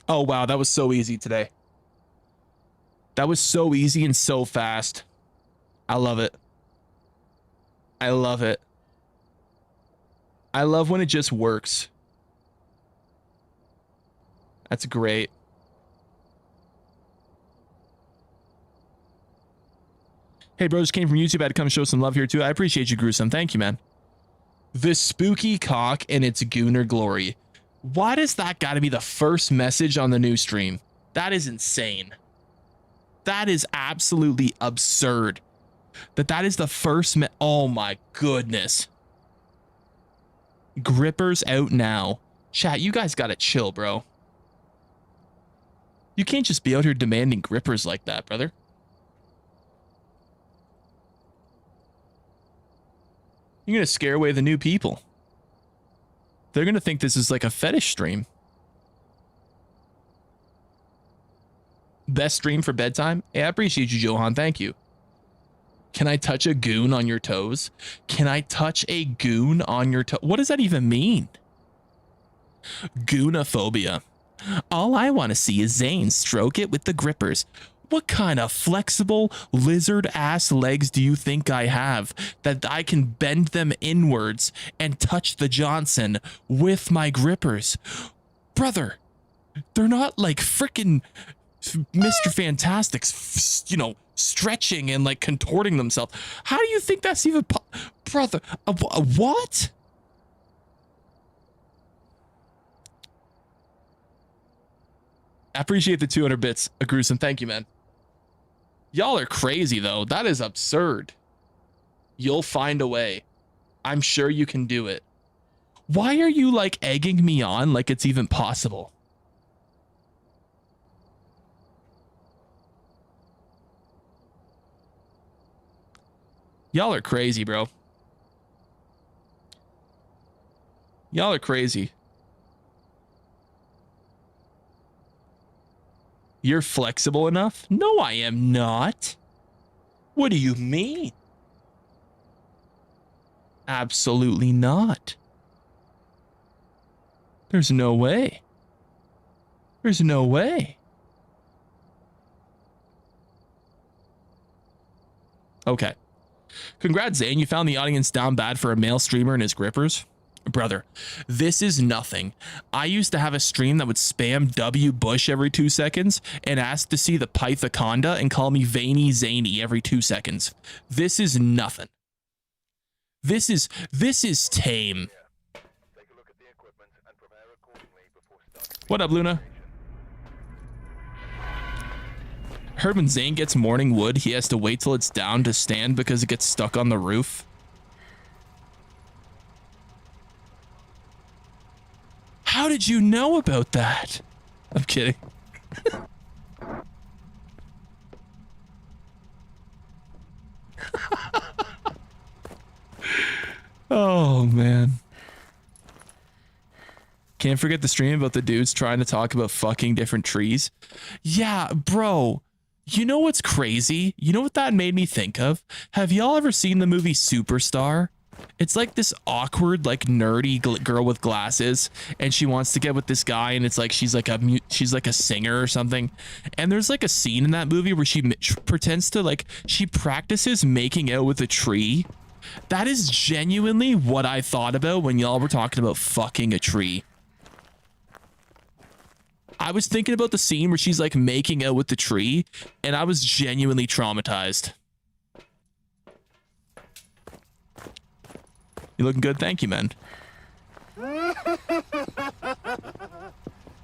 Oh, wow. That was so easy today. That was so easy and so fast. I love it. I love it. I love when it just works. That's great. Hey, bro, just came from YouTube. I had to come show some love here, too. I appreciate you, Gruesome. Thank you, man. The spooky cock and its gooner glory. Why does that got to be the first message on the new stream? That is insane. That is absolutely absurd. That is the first oh my goodness. Grippers out now. Chat, you guys gotta chill, bro. You can't just be out here demanding grippers like that, brother. You're gonna scare away the new people. They're gonna think this is like a fetish stream. Best stream for bedtime? Hey, I appreciate you, Johan. Thank you. Can I touch a goon on your toes? Can I touch a goon on your toe? What does that even mean? Goonophobia. All I want to see is Zane stroke it with the grippers. What kind of flexible lizard ass legs do you think I have that I can bend them inwards and touch the Johnson with my grippers? Brother, they're not like freaking Mr. Fantastic's, you know, stretching and like contorting themselves. How do you think that's even brother? What? I appreciate the 200 bits, a Gruesome. Thank you, man. Y'all are crazy though. That is absurd. You'll find a way. I'm sure you can do it. Why are you like egging me on like it's even possible? Y'all are crazy, bro. Y'all are crazy. You're flexible enough? No, I am not. What do you mean? Absolutely not. There's no way. There's no way. Okay. Congrats, Zane. You found the audience down bad for a male streamer and his grippers. Brother, this is nothing. I used to have a stream that would spam W Bush every 2 seconds and ask to see the Pythaconda and call me Veiny Zany every 2 seconds. This is nothing. This is tame. What up, Luna? Heard when Zane gets morning wood, he has to wait till it's down to stand because it gets stuck on the roof. How did you know about that? I'm kidding. Oh, man. Can't forget the stream about the dudes trying to talk about fucking different trees. Yeah, bro. You know what's crazy? You know what that made me think of? Have y'all ever seen the movie Superstar? It's like this awkward, like nerdy girl with glasses, and she wants to get with this guy, and it's like she's like a singer or something. And there's like a scene in that movie where she pretends to she practices making out with a tree. That is genuinely what I thought about when y'all were talking about fucking a tree. I was thinking about the scene where she's like making out with the tree, and I was genuinely traumatized. You looking good? Thank you, man.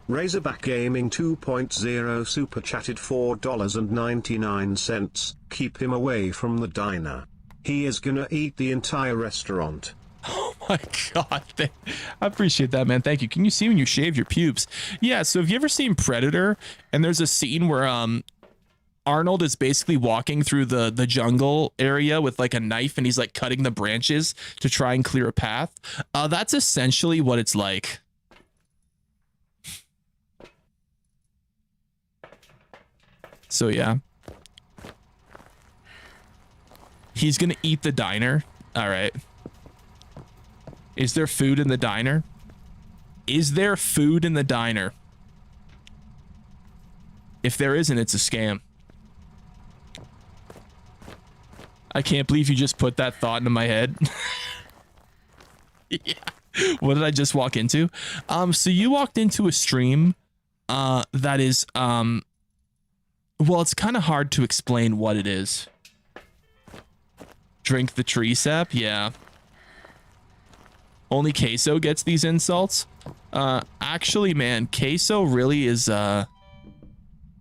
Razorback Gaming 2.0 super chatted $4.99. Keep him away from the diner. He is gonna eat the entire restaurant. Oh my god. I appreciate that, man. Thank you. Can you see when you shave your pubes? Yeah, so have you ever seen Predator? And there's a scene where Arnold is basically walking through the jungle area with like a knife, and he's like cutting the branches to try and clear a path. That's essentially what it's like. So yeah. He's gonna eat the diner. All right. Is there food in the diner? Is there food in the diner? If there isn't, it's a scam. I can't believe you just put that thought into my head. Yeah. What did I just walk into? So you walked into a stream that is well, it's kind of hard to explain what it is. Drink the tree sap? Yeah. Only Queso gets these insults? Actually, man, Queso really is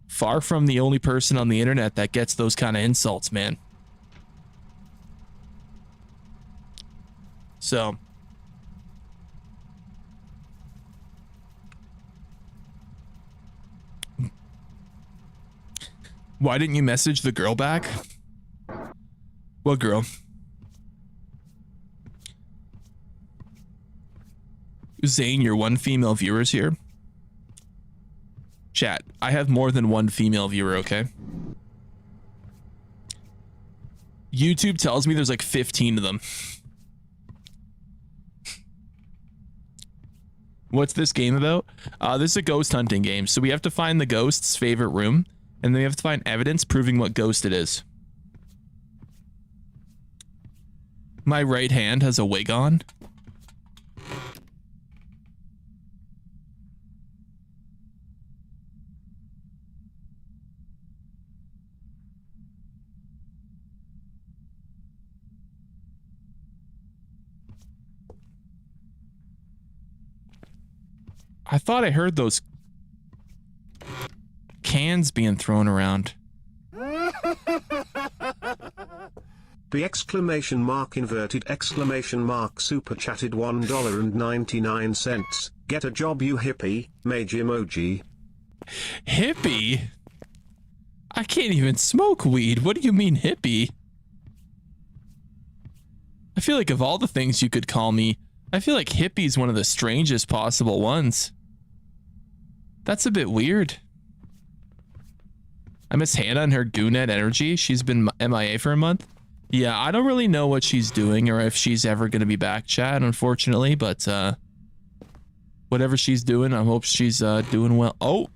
far from the only person on the internet that gets those kind of insults, man. So why didn't you message the girl back? What girl? Zane, your one female viewer's here. Chat, I have more than one female viewer, okay? YouTube tells me there's like 15 of them. What's this game about? This is a ghost hunting game. So we have to find the ghost's favorite room, and then we have to find evidence proving what ghost it is. My right hand has a wig on. I thought I heard those cans being thrown around. The exclamation mark inverted exclamation mark super chatted $1.99. Get a job, you hippie, mage emoji. Hippie? I can't even smoke weed. What do you mean hippie? I feel like of all the things you could call me, I feel like hippie's one of the strangest possible ones. That's a bit weird. I miss Hannah and her Goonet energy. She's been MIA for a month. Yeah, I don't really know what she's doing or if she's ever going to be back, chat, unfortunately, but whatever she's doing, I hope she's doing well. Oh.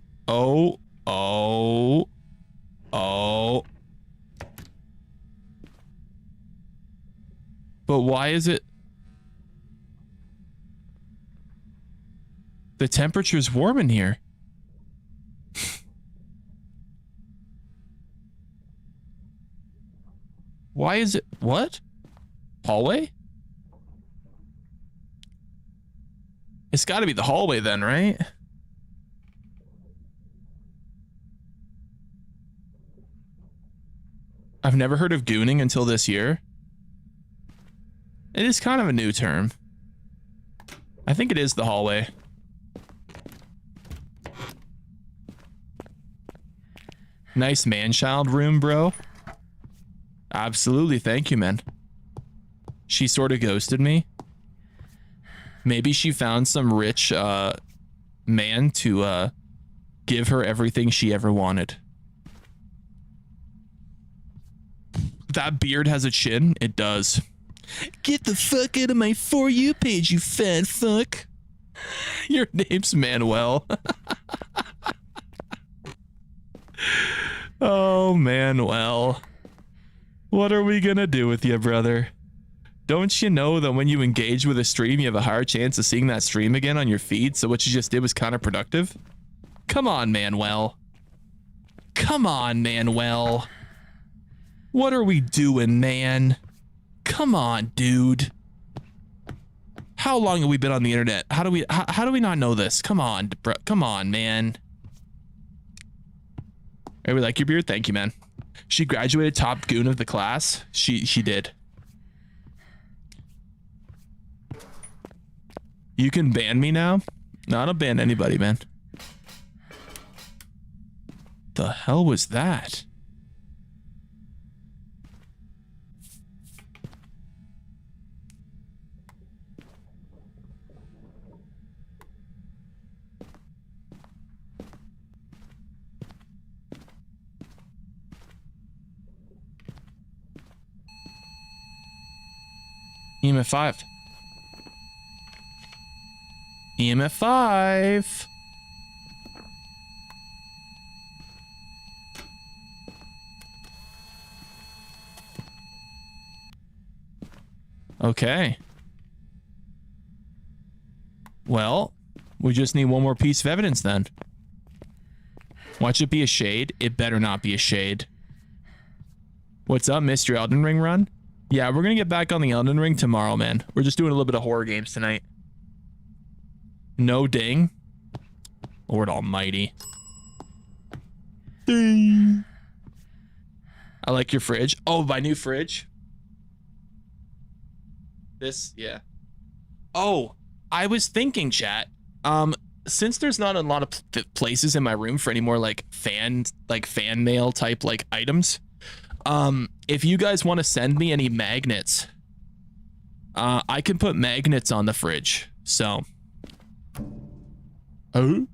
But why is it? The temperature's warm in here. Why is it? What? Hallway? It's got to be the hallway then, right? I've never heard of gooning until this year. It is kind of a new term. I think it is the hallway. Nice man-child room, bro. Absolutely, thank you, man. She sort of ghosted me. Maybe she found some rich man to give her everything she ever wanted. That beard has a chin? It does. Get the fuck out of my For You page, you fat fuck. Your name's Manuel. Oh, Manuel. What are we gonna do with you, brother? Don't you know that when you engage with a stream, you have a higher chance of seeing that stream again on your feed? So what you just did was counterproductive? Come on, Manuel. Come on, Manuel. What are we doing, man? Come on, dude. How long have we been on the internet? How do we not know this? Come on, bro. Come on, man. Hey, we like your beard? Thank you, man. She graduated top goon of the class. She did. You can ban me now? No, I don't ban anybody, man. The hell was that? EMF 5. EMF 5. Okay. Well, we just need one more piece of evidence then. Watch it be a shade. It better not be a shade. What's up, Mr. Elden Ring run? Yeah, we're gonna get back on the Elden Ring tomorrow, man. We're just doing a little bit of horror games tonight. No ding. Lord almighty. Ding. I like your fridge. Oh, my new fridge. This, yeah. Oh, I was thinking, chat. Since there's not a lot of places in my room for any more like fan mail type like items, if you guys want to send me any magnets, I can put magnets on the fridge. So, oh.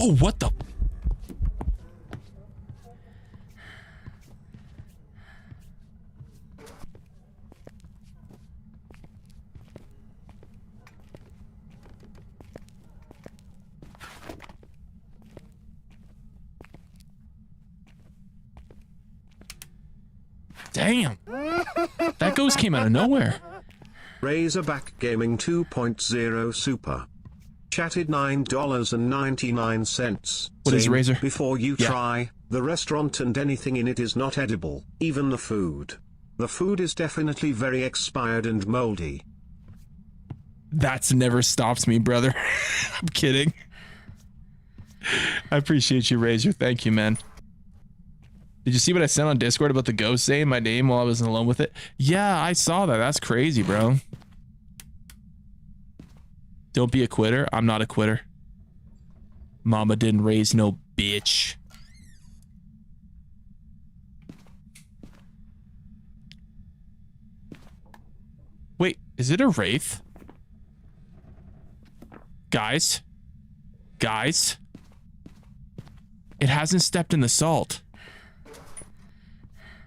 Oh, what the? Damn. That ghost came out of nowhere. Razorback Gaming 2.0 Super. Chatted $9.99. What is Razor? Before you try, the restaurant and anything in it is not edible, even the food. The food is definitely very expired and moldy. That's never stops me, brother. I'm kidding. I appreciate you, Razor. Thank you, man. Did you see what I sent on Discord about the ghost saying my name while I was alone with it? Yeah, I saw that. That's crazy, bro. Don't be a quitter. I'm not a quitter. Mama didn't raise no bitch. Wait, is it a wraith? Guys? Guys? It hasn't stepped in the salt.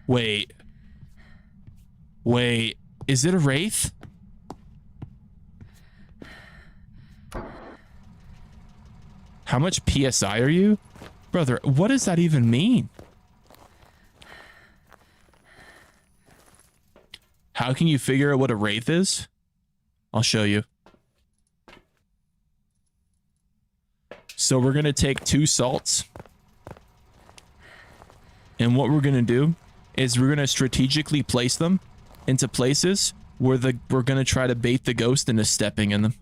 Wait. Wait, is it a wraith? How much PSI are you? Brother, what does that even mean? How can you figure out what a wraith is? I'll show you. So we're going to take 2 salts. And what we're going to do is we're going to strategically place them into places where we're going to try to bait the ghost into stepping in them.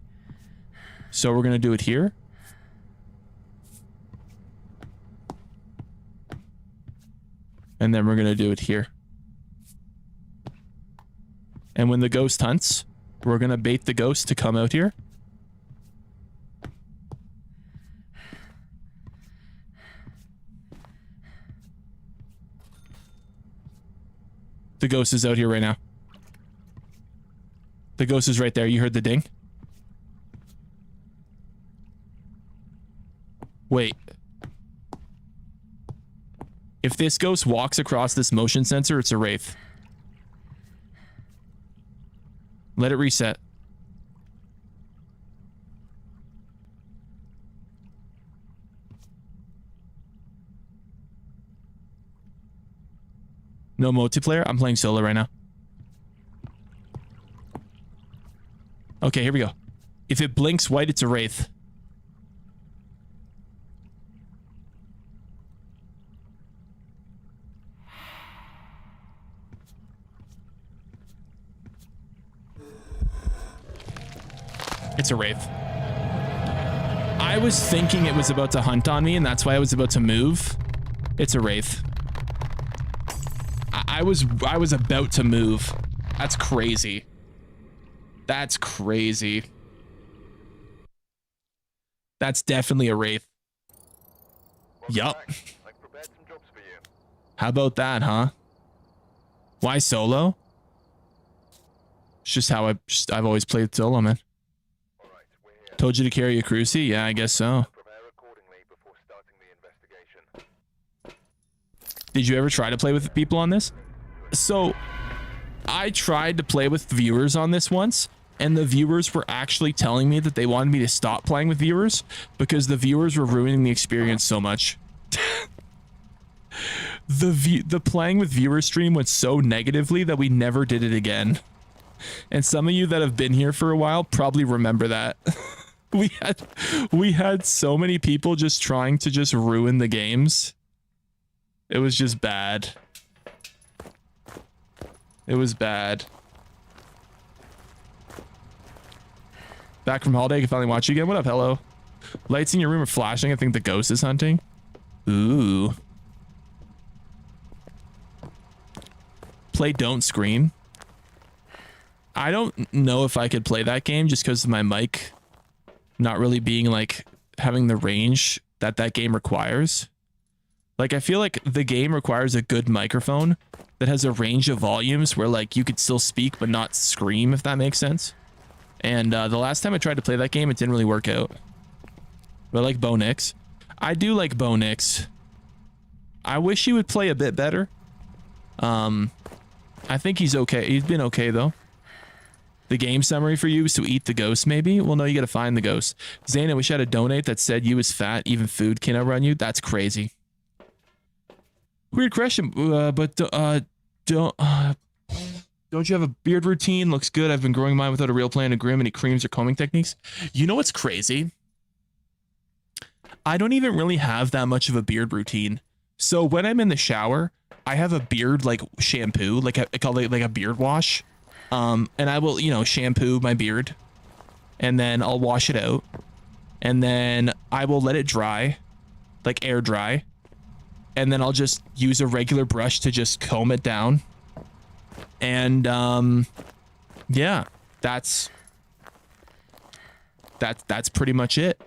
So we're going to do it here. And then we're going to do it here. And when the ghost hunts, we're going to bait the ghost to come out here. The ghost is out here right now. The ghost is right there. You heard the ding? Wait. If this ghost walks across this motion sensor, it's a wraith. Let it reset. No multiplayer? I'm playing solo right now. Okay, here we go. If it blinks white, it's a wraith. It's a wraith. I was thinking it was about to hunt on me, and that's why I was about to move. It's a wraith. I was about to move. That's crazy. That's crazy. That's definitely a wraith. Yup. How about that, huh? Why solo? It's just how I've always played solo, man. Told you to carry a crucie? Yeah, I guess so. Did you ever try to play with people on this? So, I tried to play with viewers on this once, and the viewers were actually telling me that they wanted me to stop playing with viewers because the viewers were ruining the experience so much. The playing with viewers stream went so negatively that we never did it again. And some of you that have been here for a while probably remember that. we had so many people just trying to just ruin the games. It was just bad. It was bad. Back from holiday, I can finally watch you again. What up, hello? Lights in your room are flashing. I think the ghost is hunting. Ooh. Play Don't Scream. I don't know if I could play that game just because of my mic not really being like having the range that game requires. Like, I feel like the game requires a good microphone that has a range of volumes where like you could still speak but not scream, if that makes sense. And the last time I tried to play that game, it didn't really work out. But I like Bo Nix. I do like Bo Nix. I wish he would play a bit better. I think he's okay. He's been okay though. The game summary for you is to eat the ghost, maybe? Well, no, you gotta find the ghost. Zane, I wish I had a donate that said you is fat, even food can outrun you. That's crazy. Weird question, but don't you have a beard routine? Looks good. I've been growing mine without a real plan to grim. Any creams or combing techniques? You know what's crazy? I don't even really have that much of a beard routine. So when I'm in the shower, I have a beard like shampoo, like I call it like a beard wash. And I will, you know, shampoo my beard and then I'll wash it out and then I will let it dry, like air dry. And then I'll just use a regular brush to just comb it down. And, yeah, that's pretty much it.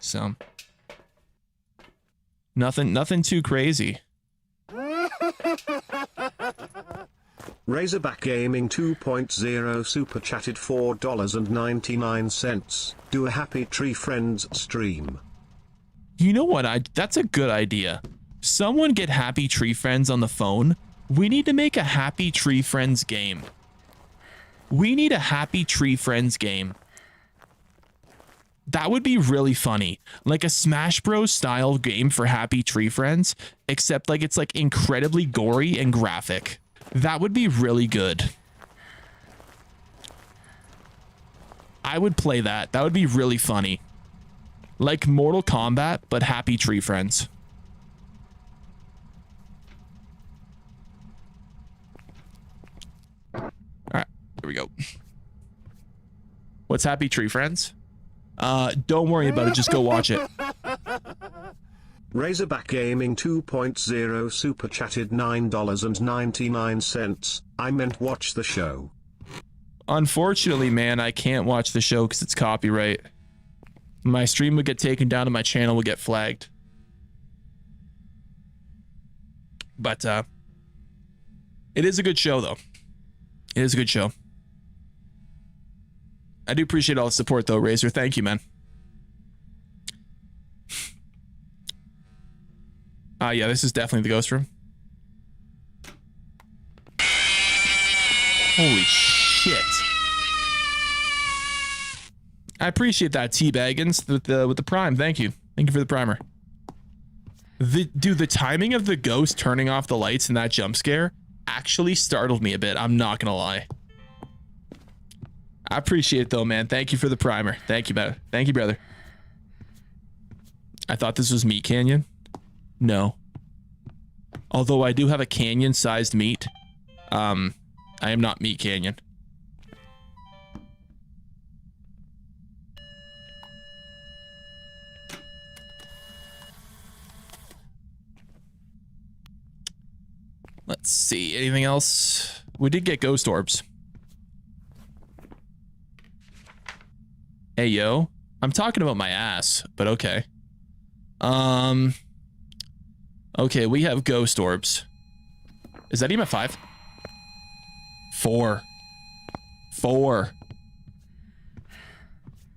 So nothing too crazy. Razorback Gaming 2.0 super chatted $4.99. Do a Happy Tree Friends stream. You know what? That's a good idea. Someone get Happy Tree Friends on the phone. We need to make a Happy Tree Friends game. We need a Happy Tree Friends game. That would be really funny. Like a Smash Bros style game for Happy Tree Friends, except like it's like incredibly gory and graphic. That would be really good. I would play that. That would be really funny. Like Mortal Kombat, but Happy Tree Friends. All right, here we go. What's Happy Tree Friends? Don't worry about it. Just go watch it. Razorback Gaming 2.0 super chatted $9.99. I meant watch the show. Unfortunately, man, I can't watch the show because it's copyright. My stream would get taken down and my channel would get flagged. But it is a good show, though. It is a good show. I do appreciate all the support, though, Razor. Thank you, man. Yeah, this is definitely the ghost room. Holy shit. I appreciate that, T-Baggins, with the prime. Thank you. Thank you for the primer. Dude, the timing of the ghost turning off the lights in that jump scare actually startled me a bit. I'm not gonna lie. I appreciate it, though, man. Thank you for the primer. Thank you, brother. Thank you, brother. I thought this was Meat Canyon. No. Although I do have a canyon-sized meat. I am not Meat Canyon. Let's see. Anything else? We did get ghost orbs. Hey, yo. I'm talking about my ass, but okay. Okay, we have ghost orbs. Is that EMF 5? 4.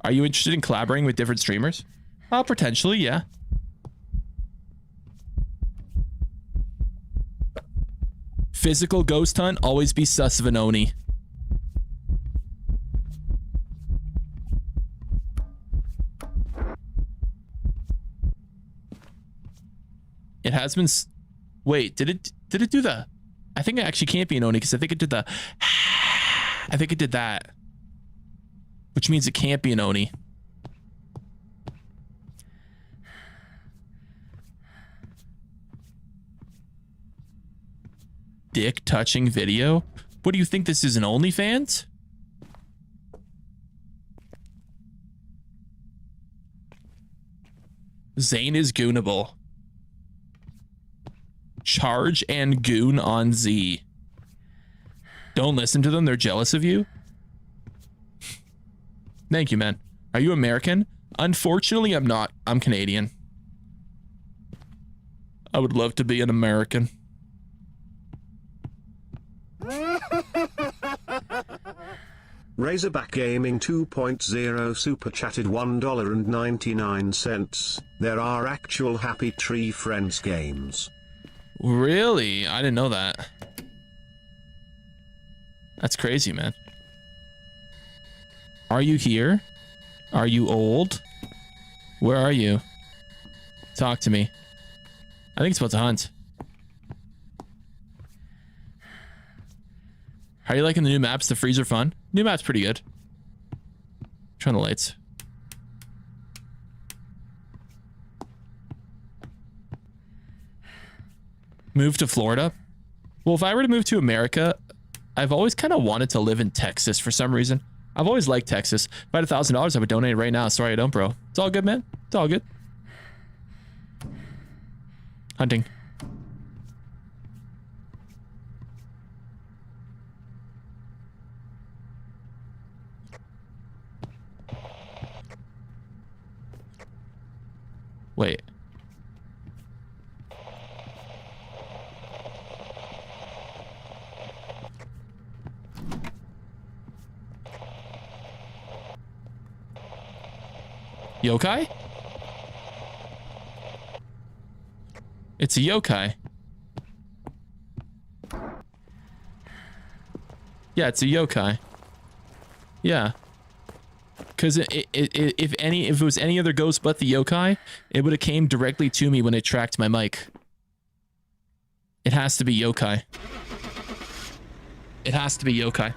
Are you interested in collaborating with different streamers? Potentially, yeah. Physical ghost hunt, always be sus of an Oni. It has been. Wait, did it do the? I think it actually can't be an Oni because I think it did the. I think it did that, which means it can't be an Oni. Dick touching video? What do you think this is, an OnlyFans? Zane is goonable. Charge and goon on Z. Don't listen to them, they're jealous of you. Thank you, man. Are you American? Unfortunately, I'm not. I'm Canadian. I would love to be an American. Razorback Gaming 2.0 super chatted $1.99. There are actual Happy Tree Friends games. Really? I didn't know that. That's crazy, man. Are you here? Are you old? Where are you? Talk to me. I think it's about to hunt. How are you liking the new maps? The freezer fun? New map's pretty good. Turn the lights. Move to Florida? Well, if I were to move to America, I've always kind of wanted to live in Texas for some reason. I've always liked Texas. If I had $1,000, I would donate it right now. Sorry I don't, bro. It's all good, man. It's all good. Hunting. Wait. Yokai? It's a yokai. Yeah, it's a yokai. Yeah. Because if it was any other ghost but the yokai, it would have came directly to me when it tracked my mic. It has to be yokai. It has to be yokai.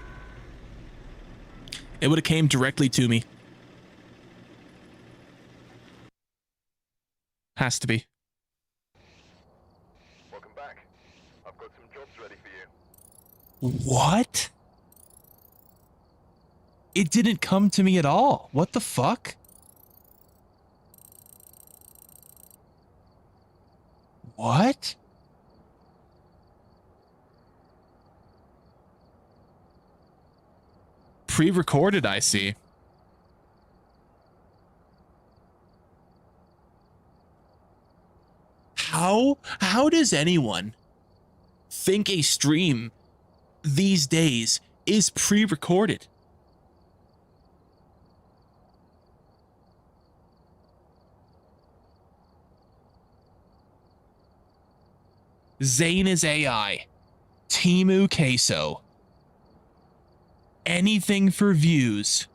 It would have came directly to me. Has to be. Welcome back. I've got some jobs ready for you. What? It didn't come to me at all. What the fuck? What? Pre-recorded, I see. How does anyone think a stream these days is pre-recorded? Zane is AI. Timu Queso. Anything for views.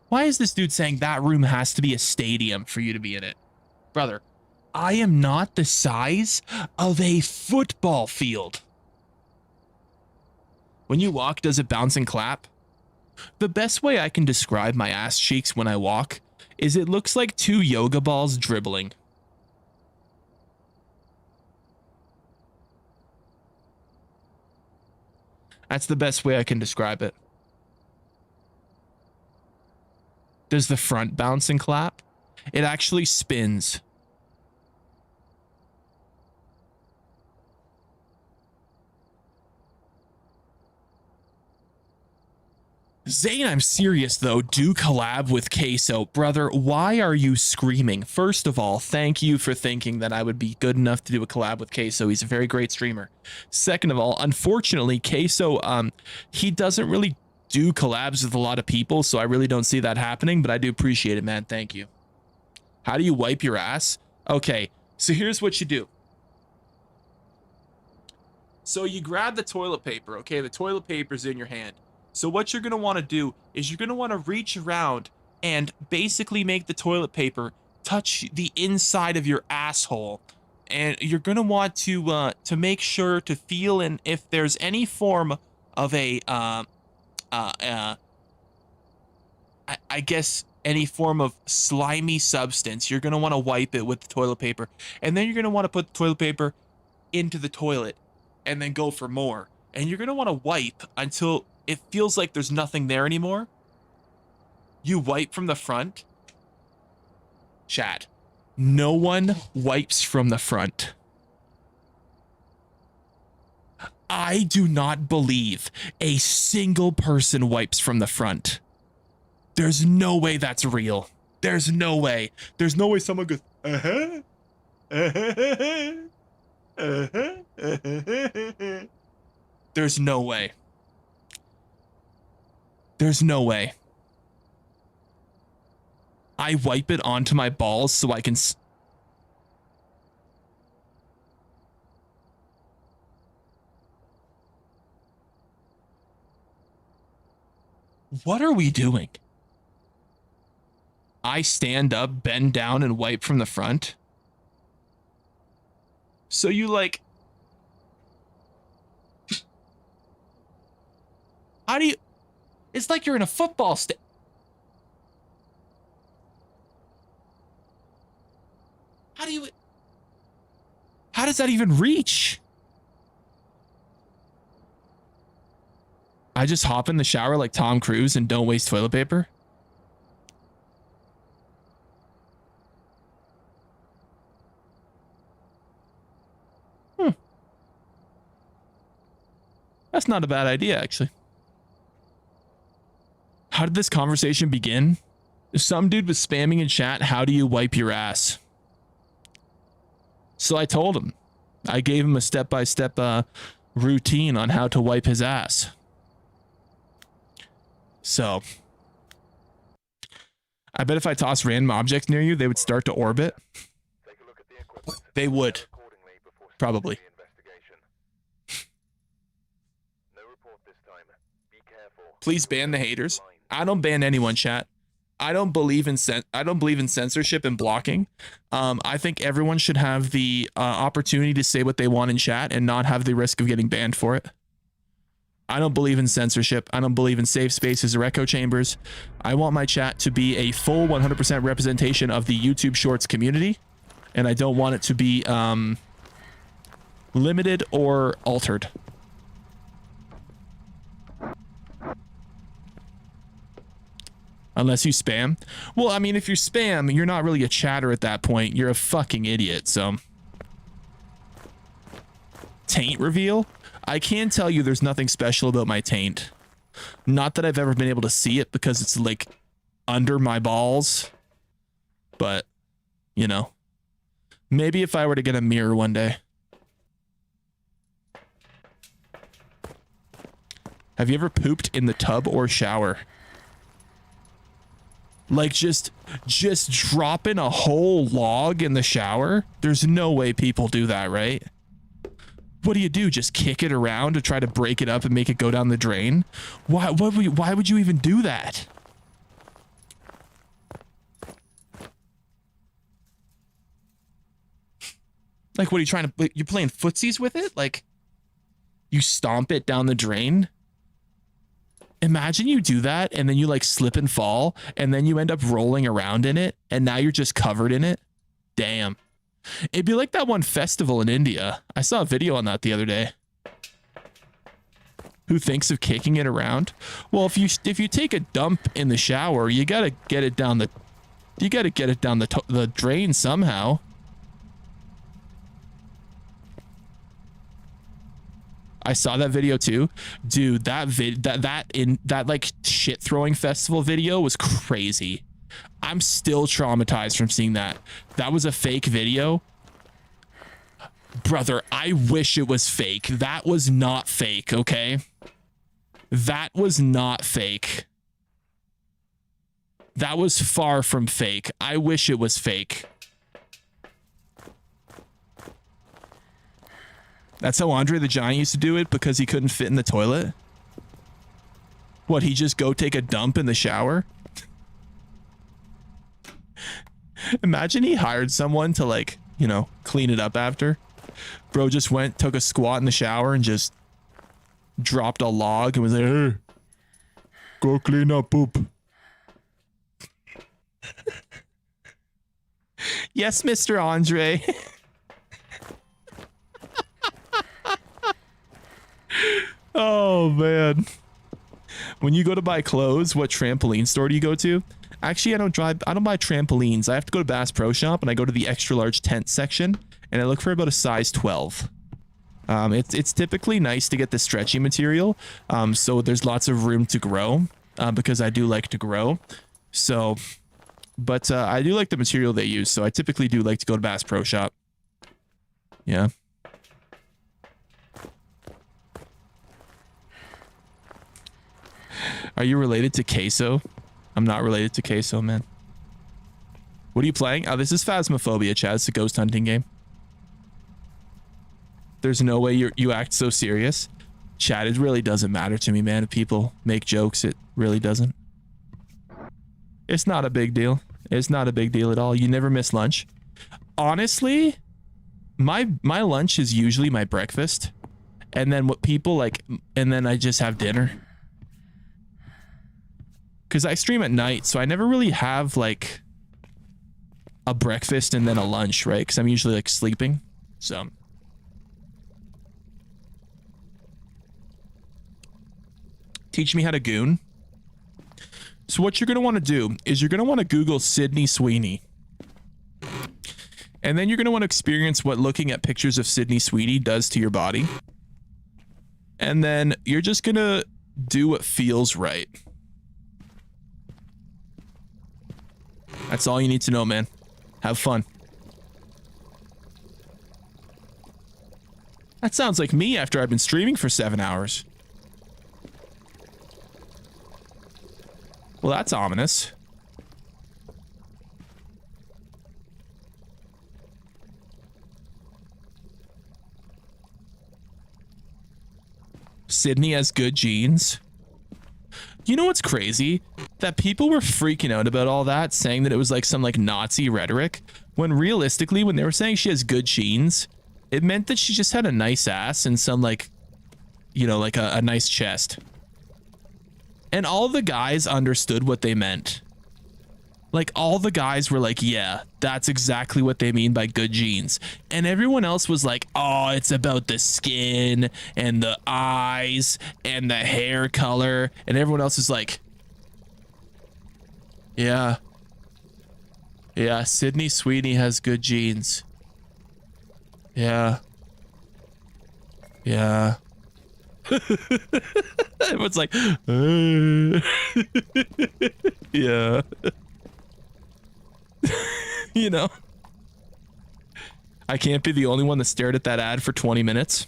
Why is this dude saying that room has to be a stadium for you to be in it? Brother, I am not the size of a football field. When you walk, does it bounce and clap? The best way I can describe my ass cheeks when I walk is it looks like two yoga balls dribbling. That's the best way I can describe it. Does the front bounce and clap? It actually spins. Zane, I'm serious though. Do collab with Queso. Brother, why are you screaming? First of all, thank you for thinking that I would be good enough to do a collab with Queso. He's a very great streamer. Second of all, unfortunately, Queso, he doesn't really do collabs with a lot of people, so I really don't see that happening, but I do appreciate it, man. Thank you. How do you wipe your ass? Okay, so here's what you do. So you grab the toilet paper, okay? The toilet paper's in your hand. So what you're going to want to do is you're going to want to reach around and basically make the toilet paper touch the inside of your asshole, and you're gonna want to make sure to feel in if there's any form of a I guess any form of slimy substance. You're gonna want to wipe it with the toilet paper, and then you're gonna want to put the toilet paper into the toilet, and then go for more. And you're gonna want to wipe until it feels like there's nothing there anymore. You wipe from the front. Chat. No one wipes from the front. I do not believe a single person wipes from the front. There's no way that's real. There's no way. There's no way someone goes, uh-huh, uh-huh, uh-huh, uh-huh. There's no way. There's no way. I wipe it onto my balls so I can... What are we doing? I stand up, bend down, and wipe from the front. So you like... How do you... It's like you're in a football stadium. How do you... How does that even reach? I just hop in the shower like Tom Cruise and don't waste toilet paper? That's not a bad idea, actually. How did this conversation begin? Some dude was spamming in chat, how do you wipe your ass? So I told him. I gave him a step-by-step routine on how to wipe his ass. So, I bet if I toss random objects near you, they would start to orbit. They would. Probably. Please ban the haters. I don't ban anyone, chat. I don't believe in censorship and blocking. I think everyone should have the opportunity to say what they want in chat and not have the risk of getting banned for it. I don't believe in censorship. I don't believe in safe spaces or echo chambers. I want my chat to be a full 100% representation of the YouTube Shorts community, and I don't want it to be limited or altered. Unless you spam. Well, I mean, if you spam, you're not really a chatter at that point. You're a fucking idiot, so. Taint reveal? I can tell you there's nothing special about my taint. Not that I've ever been able to see it because it's like under my balls. But, you know. Maybe if I were to get a mirror one day. Have you ever pooped in the tub or shower? Like just dropping a whole log in the shower? There's no way people do that, right? What do? Just kick it around to try to break it up and make it go down the drain? Why would you even do that? Like, what are you trying to... You're playing footsies with it? Like, you stomp it down the drain? Imagine you do that and then you like slip and fall and then you end up rolling around in it and now you're just covered in it. Damn. It'd be like that one festival in India. I saw a video on that the other day. Who thinks of kicking it around? Well, if you take a dump in the shower, you gotta get it down the drain somehow. I saw that video too. Dude, that like shit throwing festival video was crazy. I'm still traumatized from seeing that. That was a fake video. Brother, I wish it was fake. That was not fake, okay? That was not fake. That was far from fake. I wish it was fake. That's how Andre the Giant used to do it because he couldn't fit in the toilet? What, he just go take a dump in the shower? Imagine he hired someone to like, you know, clean it up after. Bro just went, took a squat in the shower and just dropped a log and was like, hey, go clean up poop. Yes, Mr. Andre. Oh, man. When you go to buy clothes, what trampoline store do you go to? Actually, I don't buy trampolines. I have to go to Bass Pro Shop and I go to the extra large tent section and I look for about a size 12. It's typically nice to get the stretchy material. So there's lots of room to grow, because I do like to grow. So, but I do like the material they use. So I typically do like to go to Bass Pro Shop. Yeah. Are you related to Queso? I'm not related to Queso, man. What are you playing? Oh, this is Phasmophobia, Chad. It's a ghost hunting game. There's no way you act so serious. Chad, it really doesn't matter to me, man. If people make jokes, it really doesn't. It's not a big deal. It's not a big deal at all. You never miss lunch. Honestly, my lunch is usually my breakfast. And then what people like, and then I just have dinner. Because I stream at night, so I never really have like a breakfast and then a lunch, right? Because I'm usually like sleeping. So teach me how to goon. So what you're going to want to do is you're going to want to Google Sydney Sweeney. And then you're going to want to experience what looking at pictures of Sydney Sweeney does to your body. And then you're just going to do what feels right. That's all you need to know, man. Have fun. That sounds like me after I've been streaming for 7 hours. Well, that's ominous. Sydney has good genes. You know what's crazy? That people were freaking out about all that, saying that it was like some like Nazi rhetoric, when realistically, when they were saying she has good genes, it meant that she just had a nice ass and some like, you know, like a nice chest. And all the guys understood what they meant. Like all the guys were like, yeah, that's exactly what they mean by good genes. And everyone else was like, oh, it's about the skin and the eyes and the hair color. And everyone else is like, yeah. Yeah, Sydney Sweeney has good genes. Yeah. Yeah. Everyone's like, yeah. You know, I can't be the only one that stared at that ad for 20 minutes.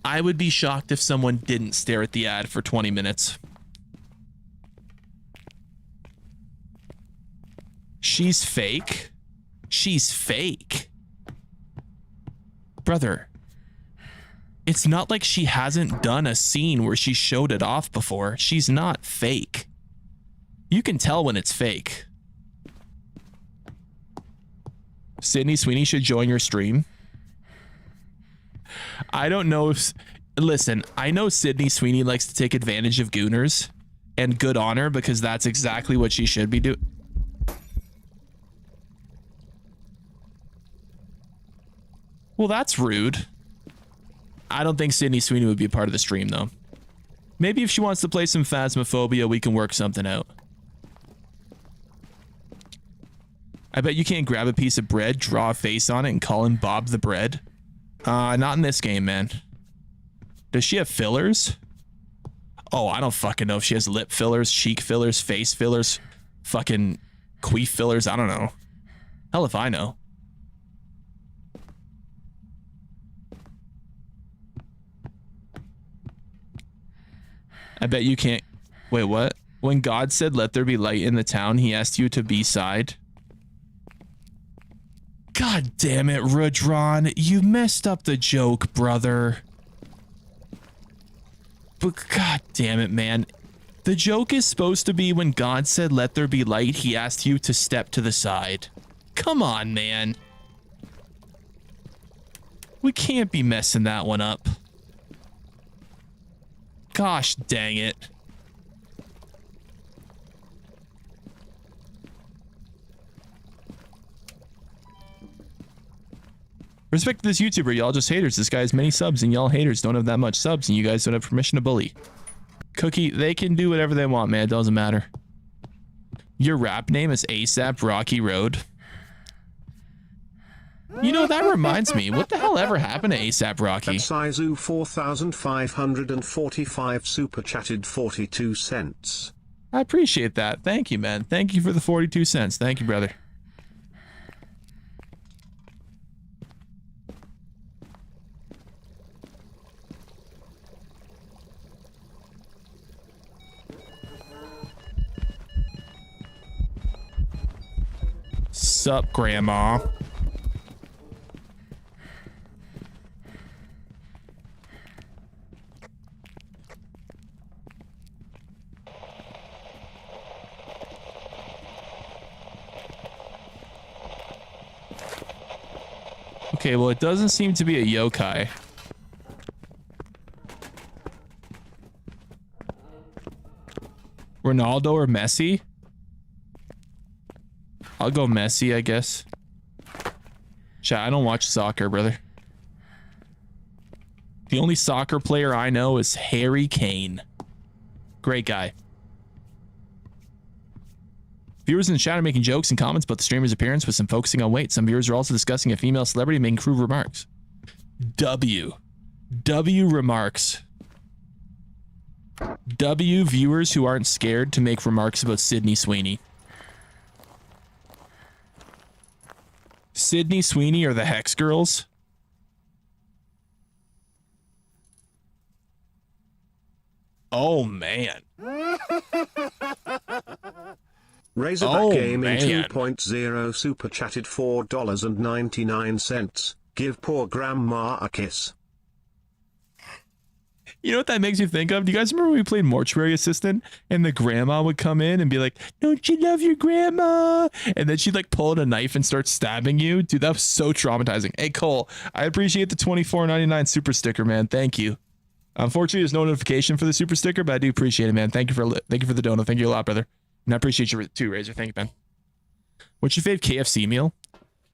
I would be shocked if someone didn't stare at the ad for 20 minutes. She's fake. She's fake. Brother, it's not like she hasn't done a scene where she showed it off before. She's not fake. You can tell when it's fake. Sydney Sweeney should join your stream. I don't know if... Listen, I know Sydney Sweeney likes to take advantage of gooners, and good on her, because that's exactly what she should be doing. Well, that's rude. I don't think Sydney Sweeney would be a part of the stream, though. Maybe if she wants to play some Phasmophobia, we can work something out. I bet you can't grab a piece of bread, draw a face on it, and call him Bob the Bread. Not in this game, man. Does she have fillers? Oh, I don't fucking know if she has lip fillers, cheek fillers, face fillers, fucking queef fillers. I don't know. Hell if I know. I bet you can't... Wait, what? When God said, let there be light in the town, he asked you to be side. God damn it, Rudron. You messed up the joke, brother. But god damn it, man. The joke is supposed to be when God said, "Let there be light," he asked you to step to the side. Come on, man. We can't be messing that one up. Gosh dang it. Respect to this YouTuber, y'all just haters. This guy has many subs and y'all haters don't have that much subs and you guys don't have permission to bully. Cookie, they can do whatever they want, man. It doesn't matter. Your rap name is ASAP Rocky Road. You know, that reminds me. What the hell ever happened to ASAP Rocky? Sizu 4545 super chatted 42 cents. I appreciate that. Thank you, man. Thank you for the 42 cents. Thank you, brother. Sup, Grandma? Okay, well, it doesn't seem to be a yokai. Ronaldo or Messi? I'll go Messi, I guess. Chat, I don't watch soccer, brother. The only soccer player I know is Harry Kane. Great guy. Viewers in the chat are making jokes and comments about the streamer's appearance with some focusing on weight. Some viewers are also discussing a female celebrity making crude remarks. W remarks. W viewers who aren't scared to make remarks about Sydney Sweeney. Sydney Sweeney or the Hex Girls? Oh, man. Razorback Gaming 2.0 super chatted $4.99. Give poor grandma a kiss. You know what that makes you think of? Do you guys remember when we played Mortuary Assistant and the grandma would come in and be like, "Don't you love your grandma?" And then she'd like pull out a knife and start stabbing you. Dude, that was so traumatizing. Hey, Cole, I appreciate the $24.99 super sticker, man. Thank you. Unfortunately, there's no notification for the super sticker, but I do appreciate it, man. Thank you for the dono. Thank you a lot, brother. And I appreciate you too, Razor. Thank you, man. What's your favorite KFC meal?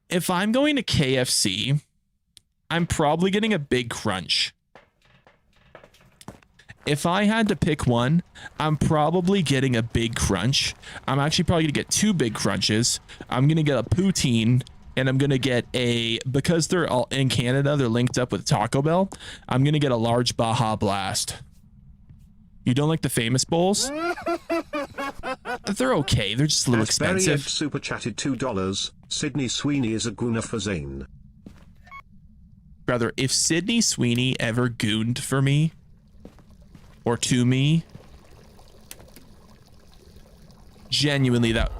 If I'm going to KFC, I'm probably getting a big crunch. If I had to pick one, I'm probably getting a big crunch. I'm actually probably going to get two big crunches. I'm going to get a poutine, and I'm going to get a, because they're all in Canada, they're linked up with Taco Bell, I'm going to get a large Baja Blast. You don't like the famous bowls? They're okay. They're just a little expensive. Super chatted $2. Sydney Sweeney is a gooner for Zane. Brother, if Sydney Sweeney ever gooned for me, or to me, genuinely that...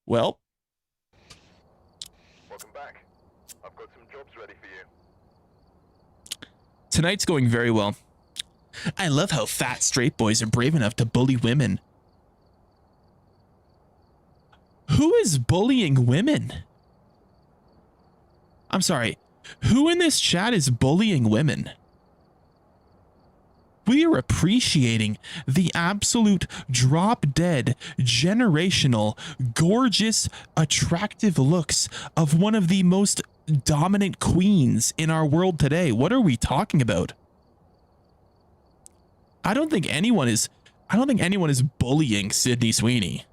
Well, Welcome back. I've got some jobs ready for you. tonight's going very well. I love how fat straight boys are brave enough to bully women. Who is bullying women? I'm sorry. Who in this chat is bullying women? We are appreciating the absolute drop-dead, generational, gorgeous, attractive looks of one of the most dominant queens in our world today. What are we talking about? I don't think anyone is bullying Sydney Sweeney.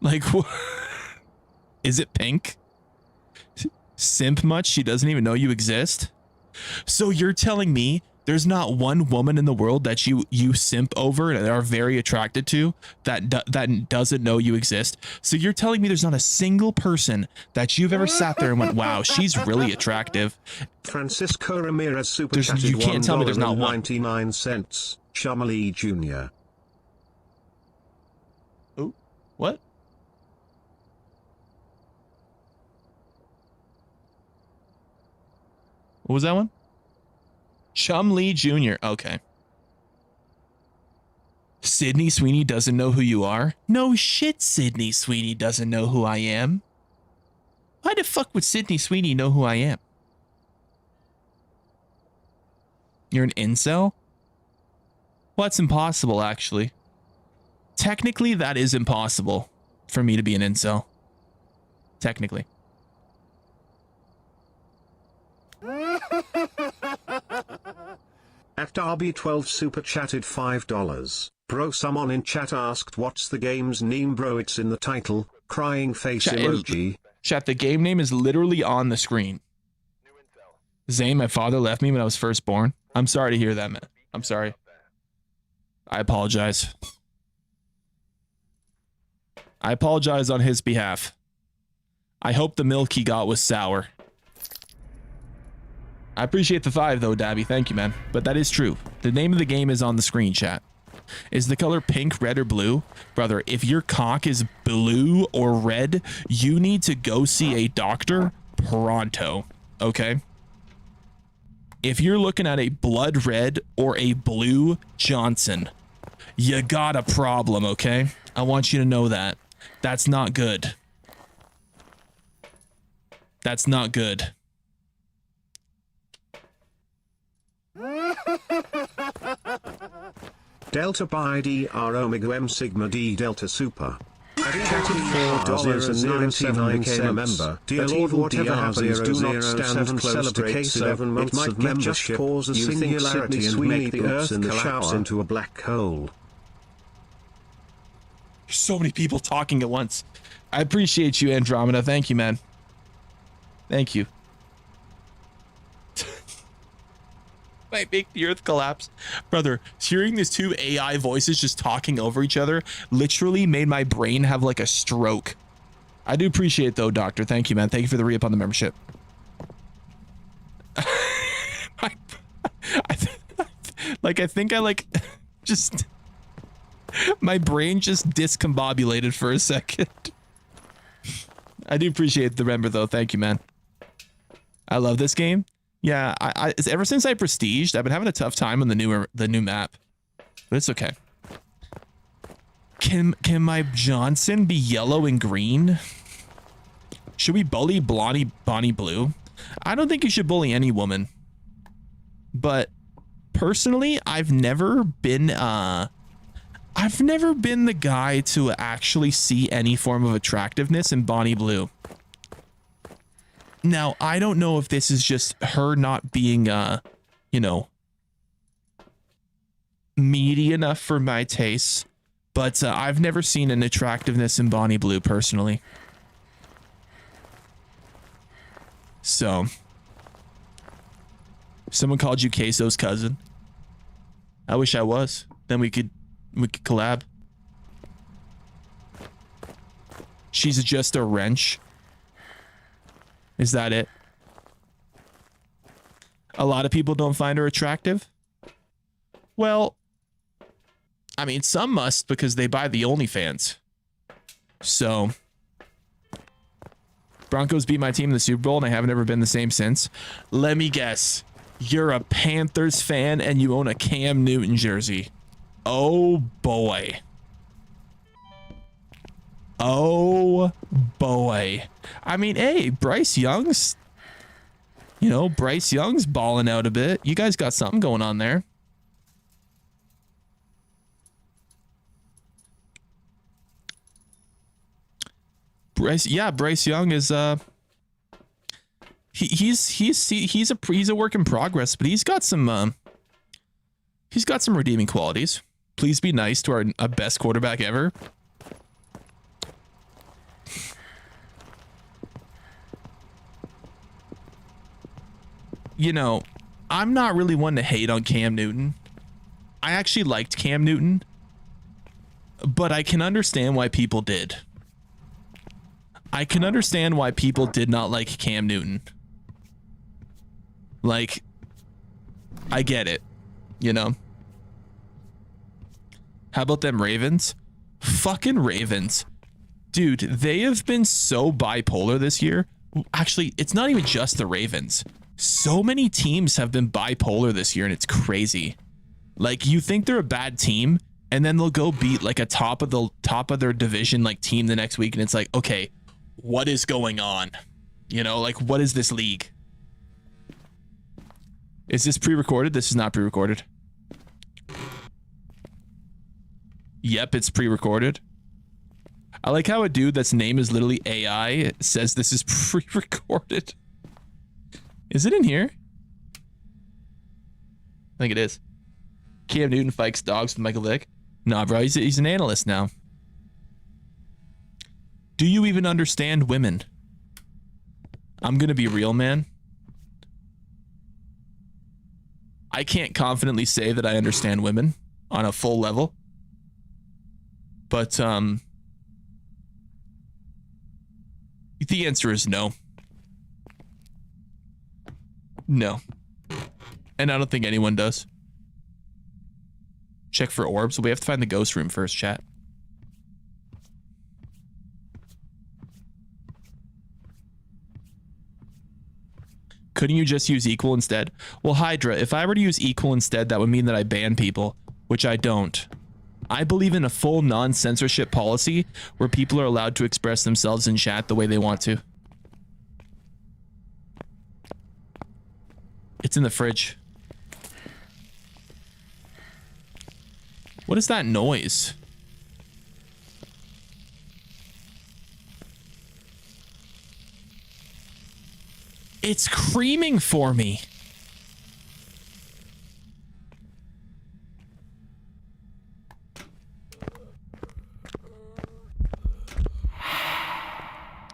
Like, is it pink? Simp much? She doesn't even know you exist? So you're telling me There's not one woman in the world that you simp over and are very attracted to that doesn't know you exist. So you're telling me there's not a single person that you've ever sat there and went, wow, she's really attractive. Francisco Ramirez super There's- chatted you can't tell me there's not one. 99 Shamali Jr. Oh, what? What was that one? Chumlee Jr. Okay. Sydney Sweeney doesn't know who you are? No shit, Sydney Sweeney doesn't know who I am. Why the fuck would Sydney Sweeney know who I am? You're an incel? Well, that's impossible, actually. Technically, that is impossible for me to be an incel. Technically. At Darby12 super chatted $5. Bro, someone in chat asked what's the game's name, bro. It's in the title. Crying face Chat, emoji. Chat, the game name is literally on the screen. Zane, my father left me when I was first born. I'm sorry to hear that, man. I'm sorry. I apologize. I apologize on his behalf. I hope the milk he got was sour. I appreciate the 5 though, Dabby. Thank you, man. But that is true. The name of the game is on the screen, chat. Is the color pink, red, or blue? Brother, if your cock is blue or red, you need to go see a doctor pronto. Okay? If you're looking at a blood red or a blue Johnson, you got a problem, okay? I want you to know that. That's not good. That's not good. Delta by DR Omega M Sigma D Delta Super. Chatted $4.99 became a member. Dear Lord, whatever happens, do not stand close to case 11 months of membership. Cause a singularity and make the earth collapse into a black hole. So many people talking at once. I appreciate you, Andromeda. Thank you, man. Thank you. Might make the earth collapse. Brother, hearing these two AI voices just talking over each other literally made my brain have like a stroke. I do appreciate it though, Doctor. Thank you, man. Thank you for the re-up on the membership. I think I just my brain just discombobulated for a second. I do appreciate the member though. Thank you, man. I love this game. Yeah, I ever since I prestiged, I've been having a tough time on the new map, but it's okay. Can my Johnson be yellow and green? Should we bully Bonnie Blue? I don't think you should bully any woman, but personally, I've never been the guy to actually see any form of attractiveness in Bonnie Blue. Now, I don't know if this is just her not being, you know, meaty enough for my tastes, but I've never seen an attractiveness in Bonnie Blue personally. So, someone called you Queso's cousin. I wish I was. Then we could collab. She's just a wrench. Is that it? A lot of people don't find her attractive? Well, I mean, some must because they buy the OnlyFans. So, Broncos beat my team in the Super Bowl and I haven't ever been the same since. Let me guess. You're a Panthers fan and you own a Cam Newton jersey. Oh, boy. Oh boy. I mean, hey, Bryce Young's balling out a bit. You guys got something going on there. Bryce Young is he's a work in progress, but he's got some redeeming qualities. Please be nice to our best quarterback ever. You know, I'm not really one to hate on Cam Newton. I actually liked Cam Newton, but I can understand why people did. I can understand why people did not like Cam Newton. Like, I get it, you know? How about them Ravens? Fucking Ravens. Dude, they have been so bipolar this year. Actually, it's not even just the Ravens. So many teams have been bipolar this year, and it's crazy. Like, you think they're a bad team, and then they'll go beat like a top of their division like team the next week, and it's like, okay, what is going on? You know, like, what is this league? Is this pre-recorded? This is not pre-recorded. Yep, it's pre-recorded. I like how a dude that's name is literally AI says this is pre-recorded. Is it in here? I think it is. Cam Newton fights dogs with Michael Vick. Nah, bro, he's an analyst now. Do you even understand women? I'm gonna be real, man. I can't confidently say that I understand women on a full level. But the answer is no. No. And I don't think anyone does. Check for orbs. We have to find the ghost room first, chat. Couldn't you just use equal instead? Well, Hydra, if I were to use equal instead, that would mean that I ban people, which I don't. I believe in a full non-censorship policy where people are allowed to express themselves in chat the way they want to. It's in the fridge. What is that noise? It's screaming for me.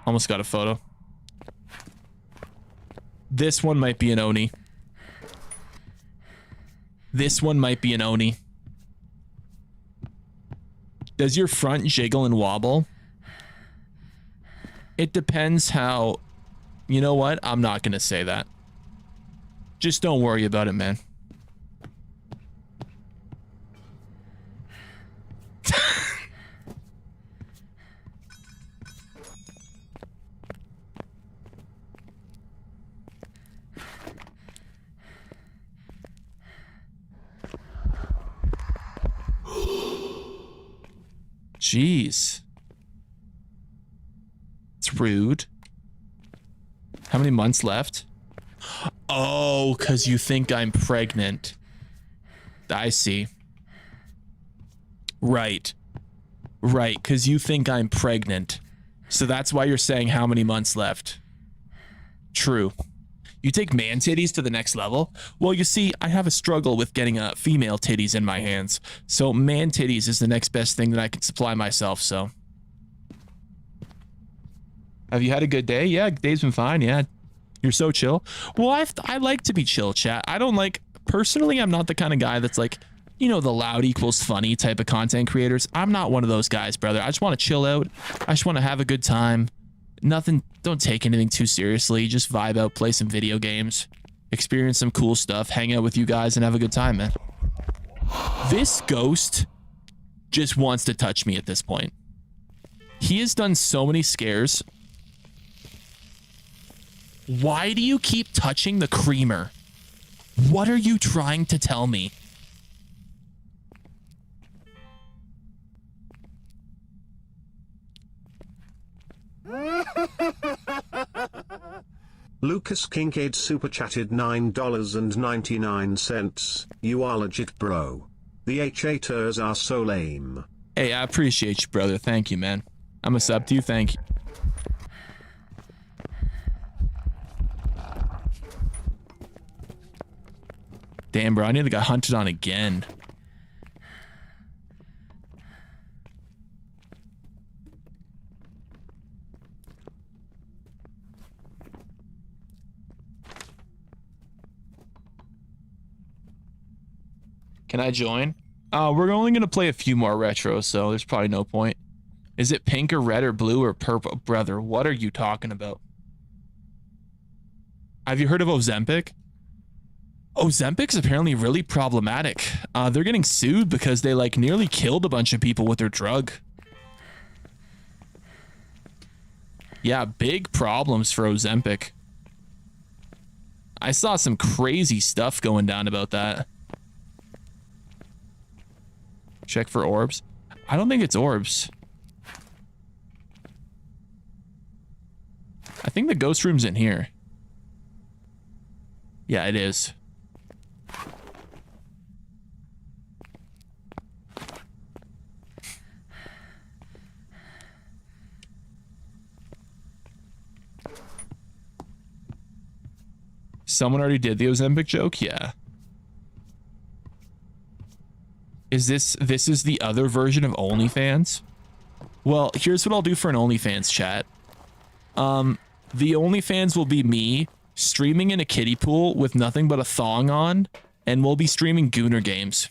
Almost got a photo. This one might be an Oni. This one might be an Oni. Does your front jiggle and wobble? It depends how... You know what? I'm not going to say that. Just don't worry about it, man. Jeez. It's rude. How many months left? Oh, because you think I'm pregnant. I see. Right. Right, because you think I'm pregnant. So that's why you're saying how many months left. True. You take man titties to the next level? Well, you see, I have a struggle with getting female titties in my hands. So man titties is the next best thing that I can supply myself, so. Have you had a good day? Yeah, day's been fine, yeah. You're so chill. Well, I like to be chill, chat. I don't like... Personally, I'm not the kind of guy that's like, you know, the loud equals funny type of content creators. I'm not one of those guys, brother. I just want to chill out. I just want to have a good time. Nothing, don't take anything too seriously. Just vibe out, play some video games, experience some cool stuff, hang out with you guys, and have a good time, man. This ghost just wants to touch me at this point. He has done so many scares. Why do you keep touching the creamer? What are you trying to tell me? Lucas Kincaid super chatted $9.99. You are legit, bro. The H-haters are so lame. Hey, I appreciate you, brother. Thank you, man. I'm a sub to you. Thank you. Damn, bro. I nearly got hunted on again. Can I join? We're only going to play a few more retros, so there's probably no point. Is it pink or red or blue or purple? Brother, what are you talking about? Have you heard of Ozempic? Ozempic's apparently really problematic. They're getting sued because they like nearly killed a bunch of people with their drug. Yeah, big problems for Ozempic. I saw some crazy stuff going down about that. Check for orbs. I don't think it's orbs. I think the ghost room's in here. Yeah, it is. Someone already did the Ozempic joke? Yeah. Is this is the other version of OnlyFans? Well, here's what I'll do for an OnlyFans chat. The OnlyFans will be me streaming in a kiddie pool with nothing but a thong on, and we'll be streaming Gooner games.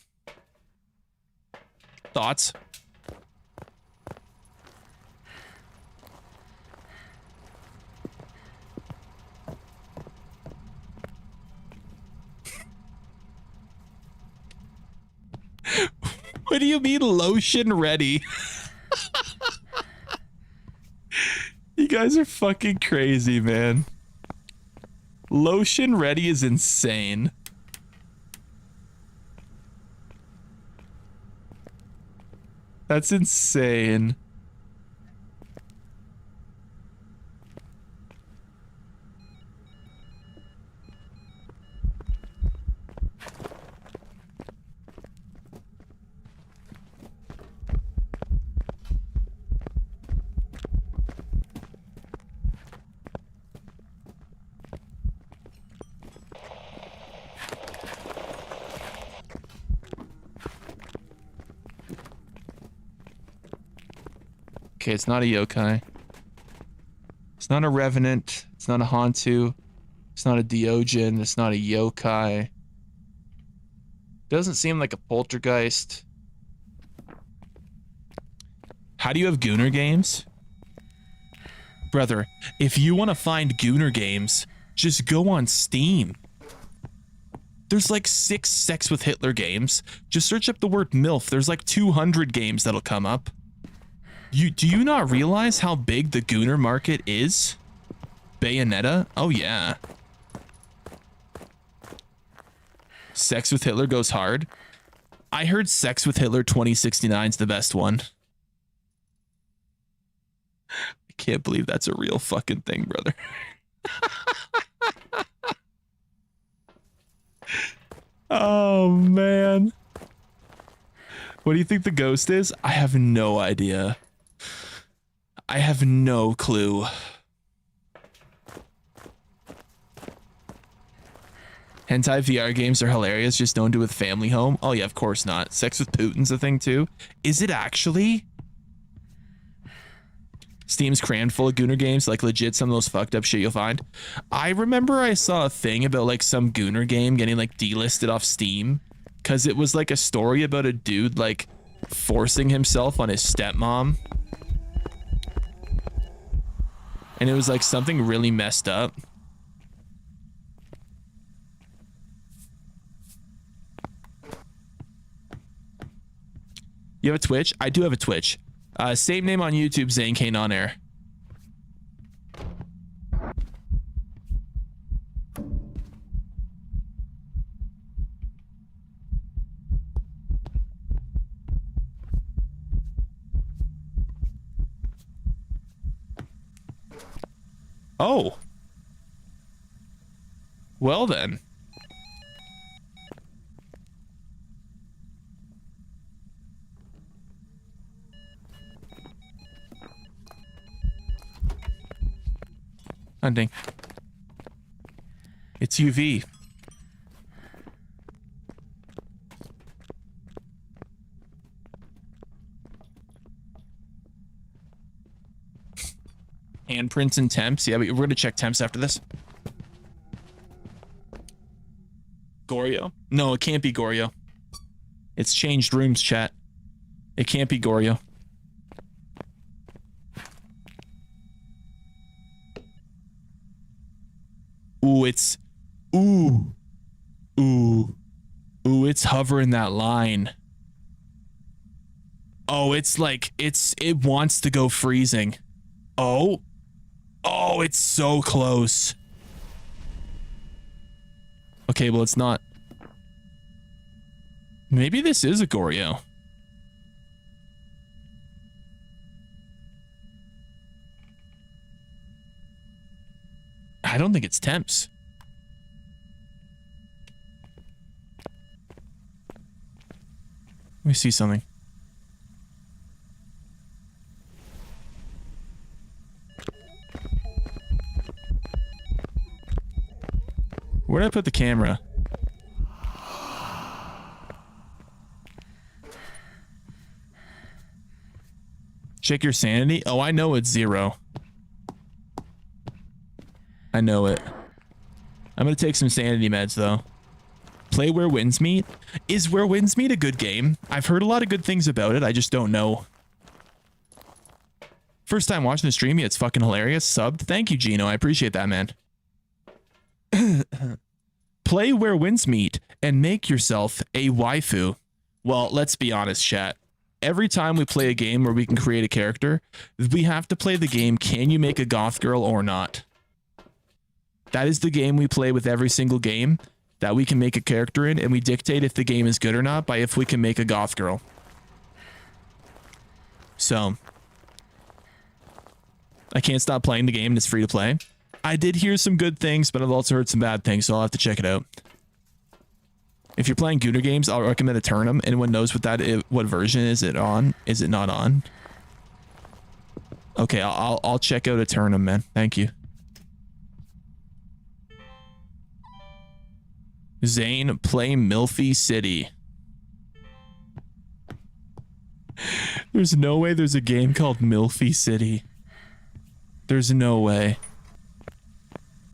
Thoughts? What do you mean lotion ready? You guys are fucking crazy, man. Lotion ready is insane. That's insane. Okay, it's not a yokai. It's not a revenant. It's not a Hantu. It's not a Deogen. It's not a yokai. Doesn't seem like a poltergeist. How do you have Gooner games? Brother, if you want to find Gooner games, just go on Steam. There's like 6 Sex with Hitler games. Just search up the word MILF. There's like 200 games that'll come up. Do you not realize how big the Gooner market is? Bayonetta? Oh yeah. Sex with Hitler goes hard. I heard Sex with Hitler 2069 is the best one. I can't believe that's a real fucking thing, brother. Oh man. What do you think the ghost is? I have no idea. I have no clue. Hentai VR games are hilarious, just don't do with family home. Oh yeah, of course not. Sex with Putin's a thing too. Is it actually? Steam's crammed full of Gooner games, like legit some of those fucked up shit you'll find. I remember I saw a thing about like some Gooner game getting like delisted off Steam because it was like a story about a dude like forcing himself on his stepmom. And it was like something really messed up. You have a Twitch? I do have a Twitch. Same name on YouTube, Zane Kane on air. Oh. Well then. Hunting. It's UV. Handprints and temps. Yeah, we're gonna check temps after this. Goryo? No, it can't be Goryo. It's changed rooms, chat. It can't be Goryo. Ooh, it's... Ooh. Ooh. Ooh, it's hovering that line. Oh, it's like... It wants to go freezing. Oh. Oh, it's so close. Okay, well, it's not... Maybe this is a Goryo. I don't think it's Temps. Let me see something. Where did I put the camera? Check your sanity. Oh, I know it's 0. I know it. I'm gonna take some sanity meds though. Play Where Winds Meet. Is Where Winds Meet a good game? I've heard a lot of good things about it. I just don't know. First time watching the stream, it's fucking hilarious. Subbed. Thank you, Gino. I appreciate that, man. Play Where Winds Meet and make yourself a waifu. Well, let's be honest, chat. Every time we play a game where we can create a character, we have to play the game, can you make a goth girl or not? That is the game we play with every single game that we can make a character in, and we dictate if the game is good or not by if we can make a goth girl. So, I can't stop playing the game and it's free to play. I did hear some good things, but I've also heard some bad things, so I'll have to check it out. If you're playing Gooner games, I'll recommend Eternum. Anyone knows what version is it on? Is it not on? Okay, I'll check out Eternum, man. Thank you. Zane, play Milfy City. There's no way there's a game called Milfy City. There's no way.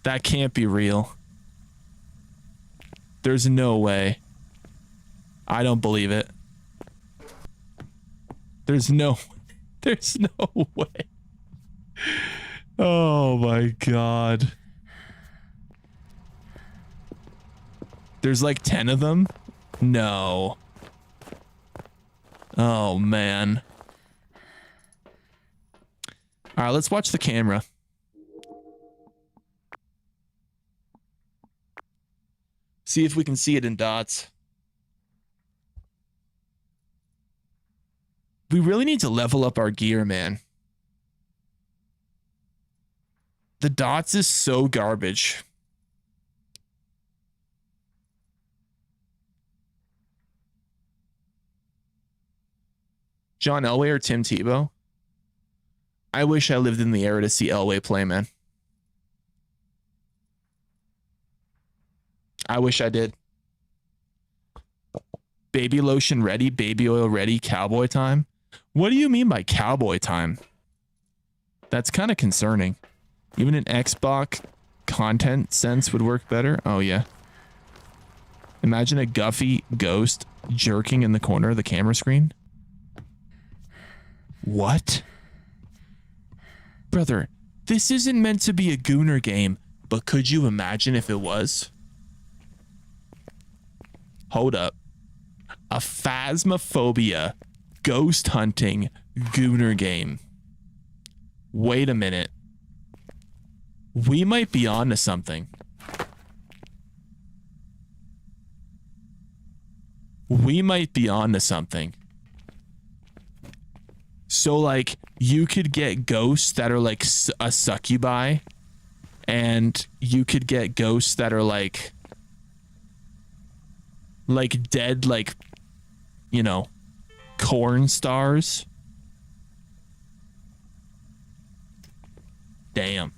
That can't be real. There's no way. I don't believe it. There's no way. Oh my god. There's like 10 of them? No. Oh man. All right, let's watch the camera. See if we can see it in dots. We really need to level up our gear, man. The dots is so garbage. John Elway or Tim Tebow? I wish I lived in the era to see Elway play, man. I wish I did. Baby lotion ready, baby oil ready, cowboy time. What do you mean by cowboy time? That's kind of concerning. Even an Xbox content sense would work better. Oh, yeah. Imagine a Guffy ghost jerking in the corner of the camera screen. What? Brother, this isn't meant to be a Gooner game, but could you imagine if it was? Hold up. A Phasmophobia ghost hunting Gooner game. Wait a minute. We might be on to something. We might be on to something. So, like, you could get ghosts that are like a succubi, and you could get ghosts that are like dead, like, you know, corn stars. Damn.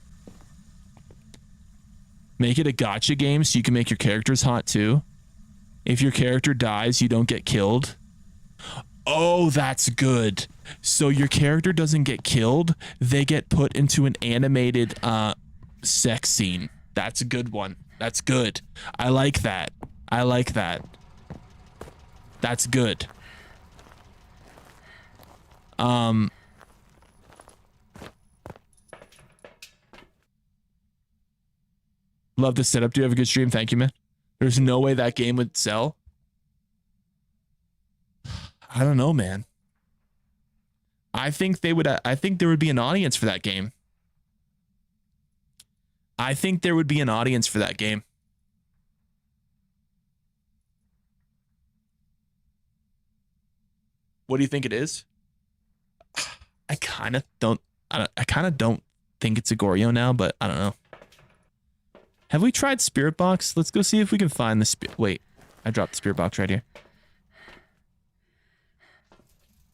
Make it a gacha game so you can make your characters hot too. If your character dies, you don't get killed. Oh, that's good. So your character doesn't get killed. They get put into an animated sex scene. That's a good one. That's good. I like that. I like that. That's good. Love the setup. Do you have a good stream? Thank you, man. There's no way that game would sell. I don't know, man. I think they would. I think there would be an audience for that game. I think there would be an audience for that game. What do you think it is? I kind of don't. I kind of don't think it's a Goryo now, but I don't know. Have we tried Spirit Box? Let's go see if we can find the spirit. Wait, I dropped the Spirit Box right here.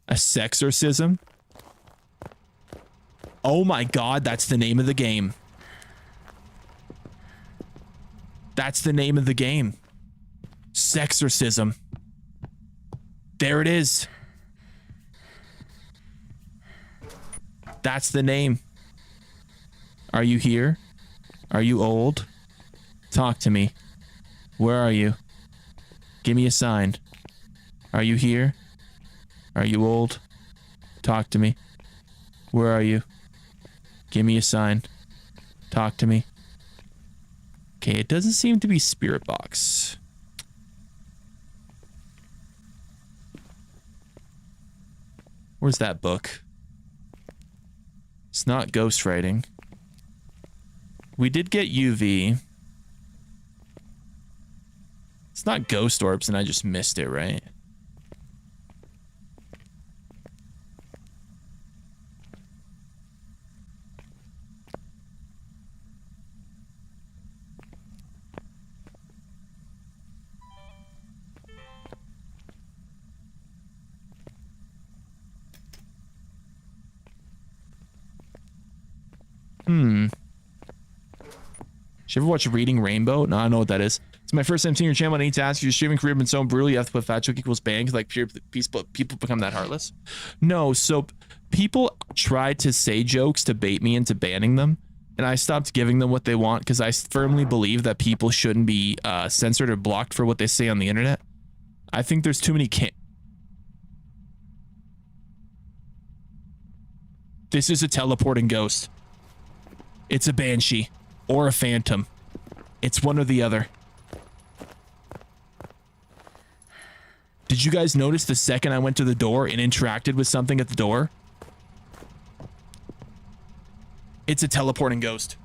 A sexorcism? Oh my god, that's the name of the game. That's the name of the game. Sexorcism. There it is. That's the name. Are you here? Are you old? Talk to me. Where are you? Give me a sign. Are you here? Are you old? Talk to me. Where are you? Give me a sign. Talk to me. Okay, it doesn't seem to be Spirit Box. Where's that book? It's not ghostwriting. We did get UV. It's not ghost orbs and I just missed it, right? Did you ever watch Reading Rainbow? No, I know what that is. It's my first time seeing your channel. I need to ask you, your streaming career been so brutal, you have to put fat joke equals bang, like pure people become that heartless? No, so people try to say jokes to bait me into banning them, and I stopped giving them what they want because I firmly believe that people shouldn't be censored or blocked for what they say on the internet. I think there's too many This is a teleporting ghost. It's a banshee or a phantom. It's one or the other. Did you guys notice the second I went to the door and interacted with something at the door? It's a teleporting ghost.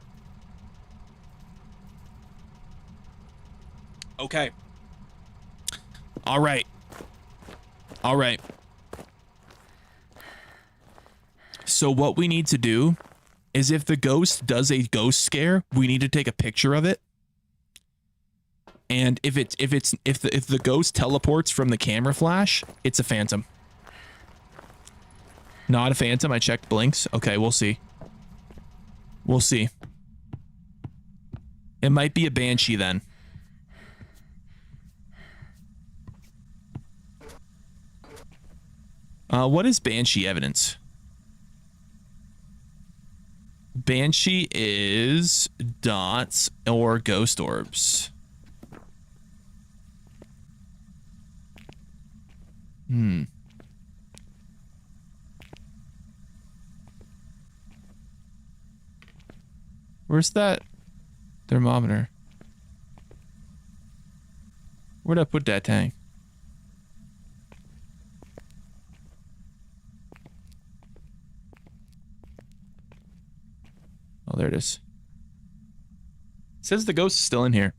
Okay. All right. All right. So what we need to do is if the ghost does a ghost scare, we need to take a picture of it. And if the ghost teleports from the camera flash, it's a phantom. Not a phantom. I checked blinks. Okay, we'll see. We'll see. It might be a banshee then. What is banshee evidence? Banshee is dots or ghost orbs. Where's that thermometer? Where'd I put that tank? Oh, there it is. It says the ghost is still in here.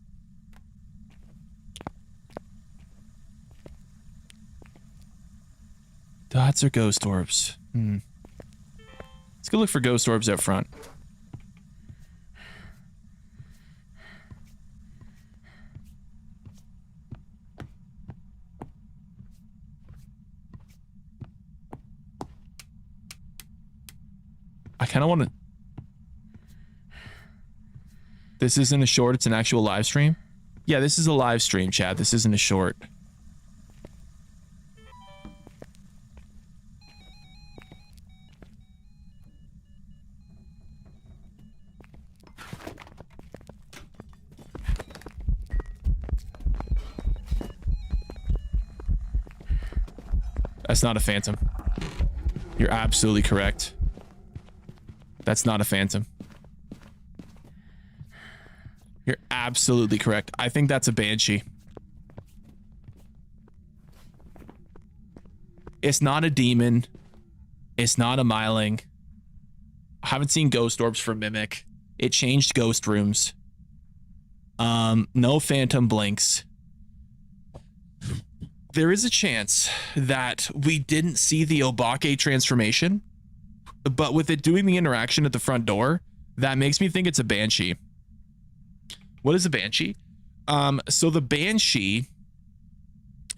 Dots or ghost orbs? Let's go look for ghost orbs up front. I kind of want to... This isn't a short, it's an actual live stream? Yeah, this is a live stream, chat. This isn't a short. That's not a phantom. You're absolutely correct. That's not a phantom. You're absolutely correct. I think that's a banshee. It's not a demon. It's not a myling. I haven't seen ghost orbs for Mimic. It changed ghost rooms. No phantom blinks. There is a chance that we didn't see the Obake transformation, but with it doing the interaction at the front door, that makes me think it's a banshee. What is a banshee? So the banshee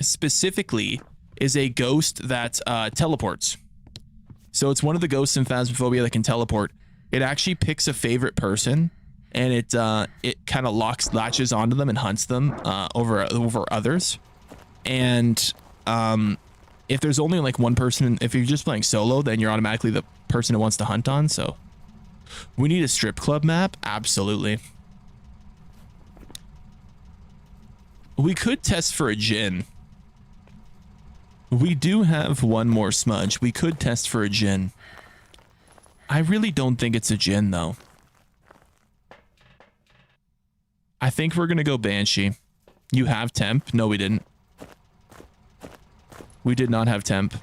specifically is a ghost that teleports. So it's one of the ghosts in Phasmophobia that can teleport. It actually picks a favorite person, and it kind of latches onto them and hunts them over others. And if there's only like one person, if you're just playing solo, then you're automatically the person it wants to hunt on. So we need a strip club map. Absolutely. We could test for a djinn. We do have one more smudge. We could test for a djinn. I really don't think it's a djinn though. I think we're going to go banshee. You have temp? No, we didn't. We did not have temp.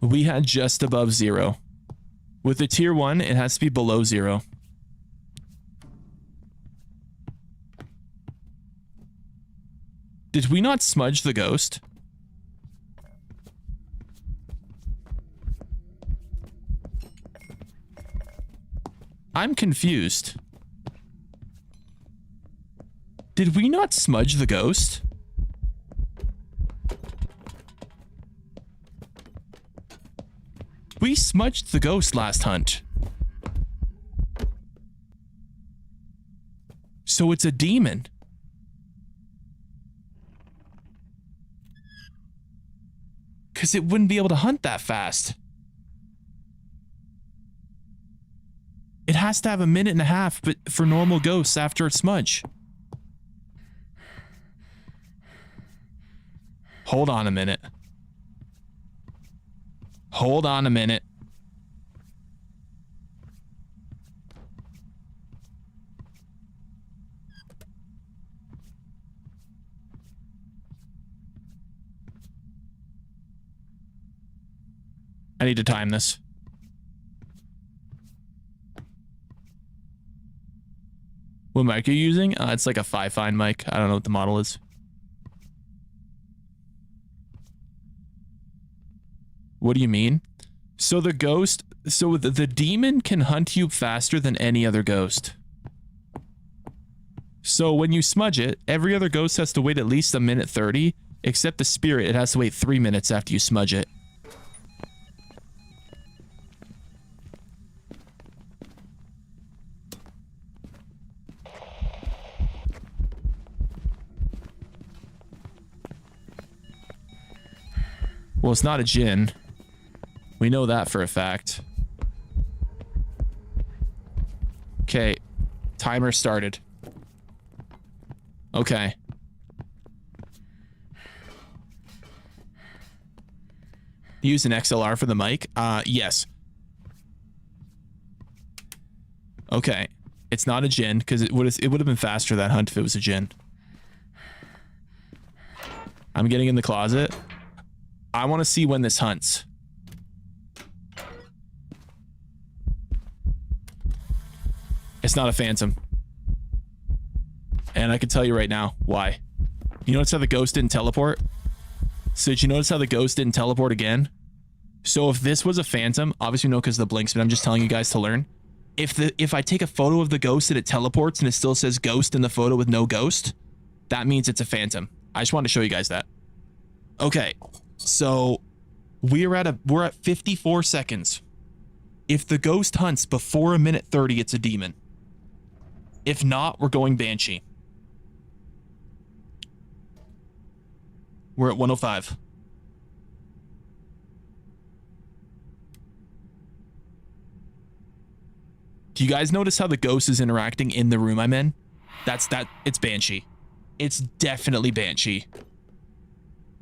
We had just above 0. With the tier 1, it has to be below 0. Did we not smudge the ghost? I'm confused. Did we not smudge the ghost? We smudged the ghost last hunt. So it's a demon. Because it wouldn't be able to hunt that fast. It has to have a minute and a half, but for normal ghosts after a smudge. Hold on a minute. Hold on a minute. I need to time this. What mic are you using? It's like a 5-fine mic. I don't know what the model is. What do you mean? So the ghost, so the demon can hunt you faster than any other ghost. So when you smudge it, every other ghost has to wait at least a minute 30, except the spirit, it has to wait 3 minutes after you smudge it. Well, it's not a djinn. We know that for a fact. Okay. Timer started. Okay. Use an XLR for the mic? Yes. Okay. It's not a djinn, because it would have been faster, that hunt, if it was a djinn. I'm getting in the closet. I want to see when this hunts. It's not a phantom. And I can tell you right now why. You notice how the ghost didn't teleport? So did you notice how the ghost didn't teleport again? So if this was a phantom, obviously no, because of the blinks, but I'm just telling you guys to learn. If I take a photo of the ghost and it teleports and it still says ghost in the photo with no ghost, that means it's a phantom. I just wanted to show you guys that. Okay, so we're at 54 seconds. If the ghost hunts before a minute 30, it's a demon. If not, we're going banshee. We're at 105. Do you guys notice how the ghost is interacting in the room I'm in? It's banshee. It's definitely Banshee.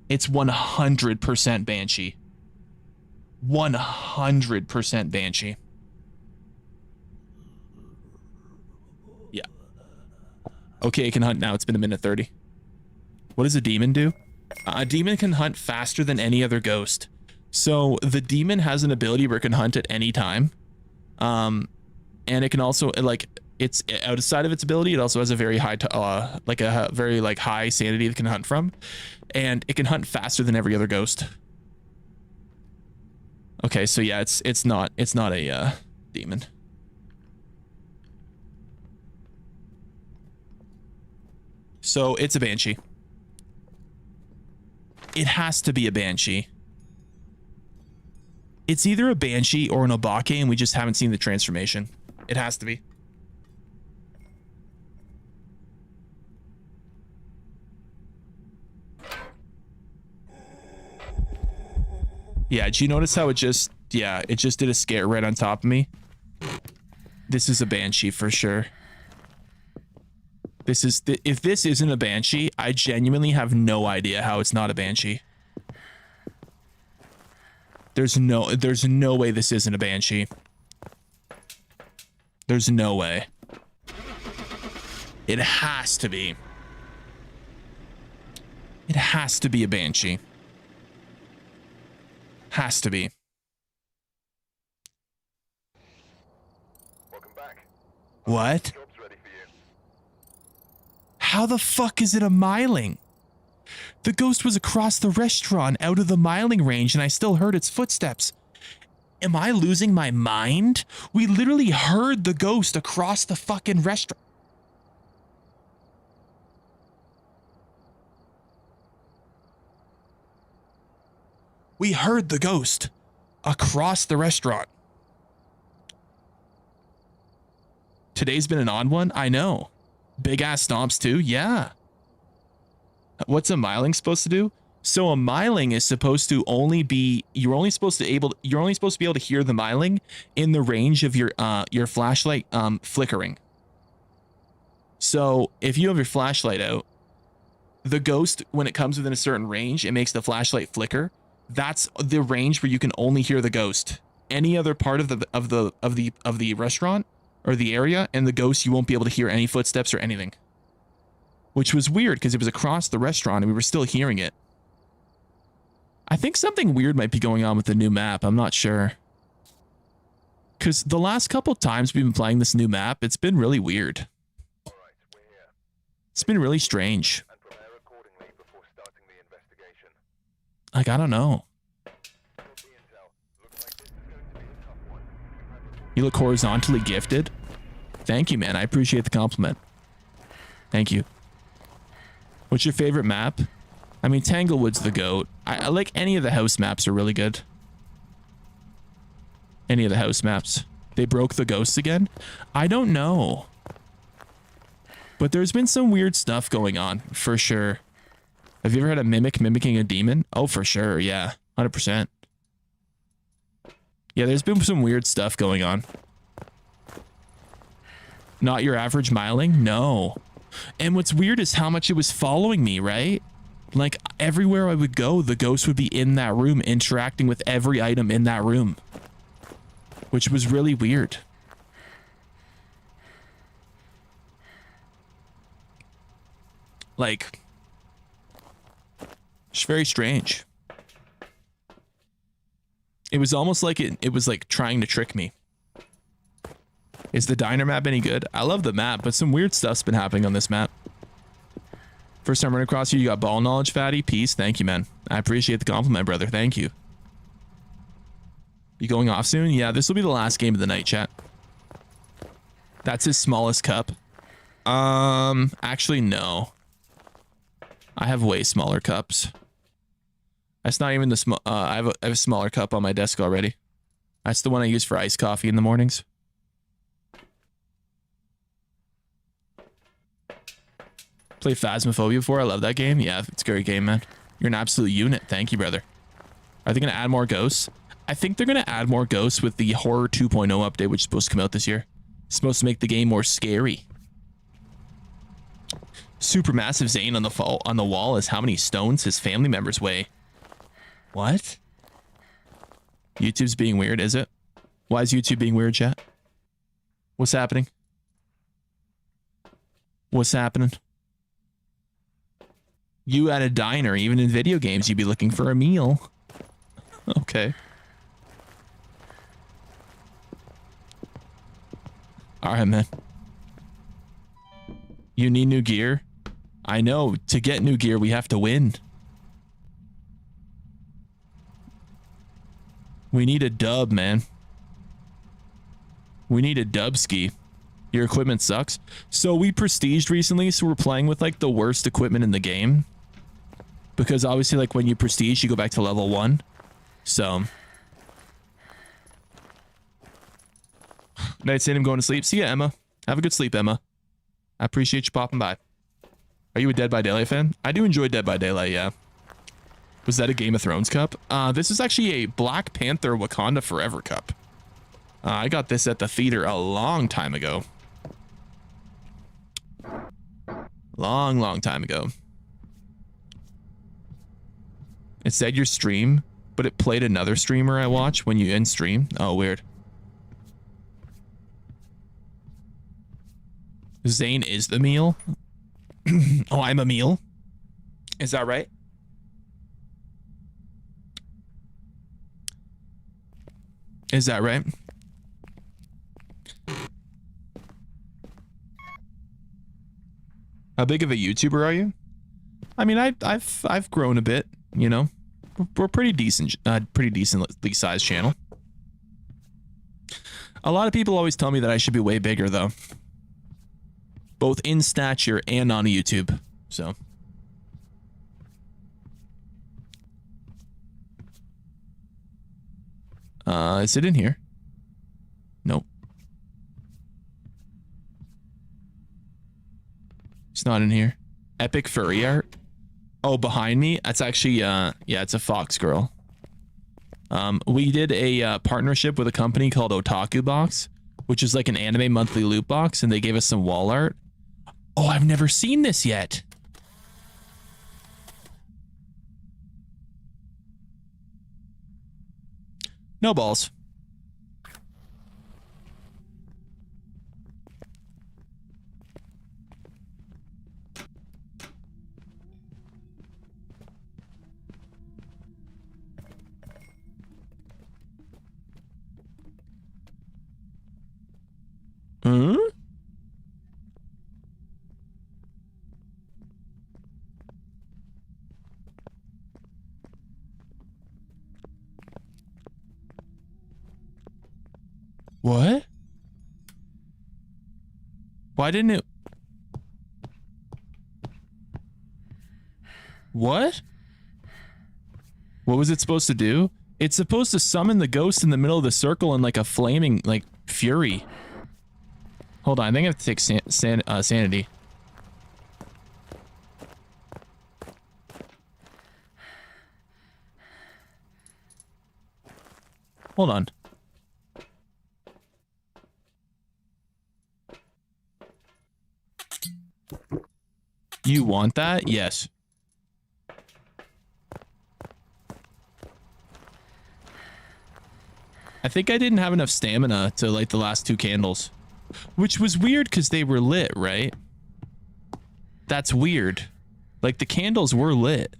It's 100% Banshee. 100% Banshee. Yeah. Okay, it can hunt now. It's been a minute 30. What does a demon do? A demon can hunt faster than any other ghost. So the demon has an ability where it can hunt at any time. And it can also, like, it's outside of its ability. It also has a very high, like a very like high sanity that can hunt from, and it can hunt faster than every other ghost. Okay, so yeah, it's not a demon. So it's a banshee. It has to be a banshee. It's either a banshee or an obake, and we just haven't seen the transformation. It has to be. Yeah, did you notice how it just did a scare right on top of me? This is a banshee for sure. If this isn't a banshee, I genuinely have no idea how it's not a banshee. There's no way this isn't a banshee. There's no way. It has to be. It has to be a banshee. Has to be. Welcome back. What? Job's ready for you. How the fuck is it a miling? The ghost was across the restaurant out of the miling range and I still heard its footsteps. Am I losing my mind? We literally heard the ghost across the fucking restaurant. We heard the ghost across the restaurant. Today's been an odd one. I know. Big ass stomps too. Yeah. What's a miling supposed to do? So a miling is supposed to only be, you're only supposed to be able to hear the miling in the range of your flashlight flickering. So if you have your flashlight out, the ghost, when it comes within a certain range, it makes the flashlight flicker. That's the range where you can only hear the ghost. Any other part of the restaurant or the area and the ghost, you won't be able to hear any footsteps or anything. Which was weird because it was across the restaurant and we were still hearing it. I think something weird might be going on with the new map. I'm not sure. Because the last couple times we've been playing this new map, it's been really weird. All right, we're here. It's been really strange. And prepare accordingly before starting the investigation. Like, I don't know. Got the intel. Looks like this is going to be a tough one. You look horizontally gifted. Thank you, man. I appreciate the compliment. Thank you. What's your favorite map? I mean, Tanglewood's the GOAT. I like any of the house maps are really good. Any of the house maps. They broke the ghosts again? I don't know. But there's been some weird stuff going on, for sure. Have you ever had a mimic mimicking a demon? Oh, for sure, yeah. 100%. Yeah, there's been some weird stuff going on. Not your average miling? No. And what's weird is how much it was following me, right? Like, everywhere I would go, the ghost would be in that room, interacting with every item in that room. Which was really weird. Like, it's very strange. It was almost like it was like trying to trick me. Is the diner map any good? I love the map, but some weird stuff's been happening on this map. First time running across you, you got ball knowledge, fatty. Peace. Thank you, man. I appreciate the compliment, brother. Thank you. You going off soon? Yeah, this will be the last game of the night, chat. That's his smallest cup. Actually, no. I have way smaller cups. That's not even the small. I have a smaller cup on my desk already. That's the one I use for iced coffee in the mornings. Played Phasmophobia before. I love that game. Yeah, it's a great game, man. You're an absolute unit. Thank you, brother. Are they going to add more ghosts? I think they're going to add more ghosts with the Horror 2.0 update, which is supposed to come out this year. It's supposed to make the game more scary. Supermassive Zane on the wall is how many stones his family members weigh. What? YouTube's being weird, is it? Why is YouTube being weird, chat? What's happening? What's happening? You at a diner, even in video games, you'd be looking for a meal. Okay. All right, man. You need new gear? I know. To get new gear, we have to win. We need a dub, man. We need a dub ski. Your equipment sucks. So we prestiged recently, so we're playing with like the worst equipment in the game. Because obviously, like when you prestige, you go back to level 1. So. Night saying I'm going to sleep. See ya, Emma. Have a good sleep, Emma. I appreciate you popping by. Are you a Dead by Daylight fan? I do enjoy Dead by Daylight, yeah. Was that a Game of Thrones cup? This is actually a Black Panther Wakanda Forever cup. I got this at the theater a long time ago. Long time ago. It said your stream, but it played another streamer I watch when you end stream. Oh, weird. Zane is the meal. Oh, I'm a meal. Is that right? Is that right? How big of a YouTuber are you? I mean, I've grown a bit. You know, we're pretty decent, pretty decently sized channel. A lot of people always tell me that I should be way bigger, though. Both in stature and on YouTube. So. Is it in here? Nope. It's not in here. Epic furry art. Oh, behind me? That's actually, yeah, it's a fox girl. We did a partnership with a company called Otaku Box, which is like an anime monthly loot box, and they gave us some wall art. Oh, I've never seen this yet. No balls. Hmm? What? Why didn't it? What? What was it supposed to do? It's supposed to summon the ghost in the middle of the circle in like a flaming, like, fury. Hold on, I think I have to take sanity. Hold on. You want that? Yes. I think I didn't have enough stamina to light the last 2 candles. Which was weird because they were lit, right? That's weird. Like, the candles were lit.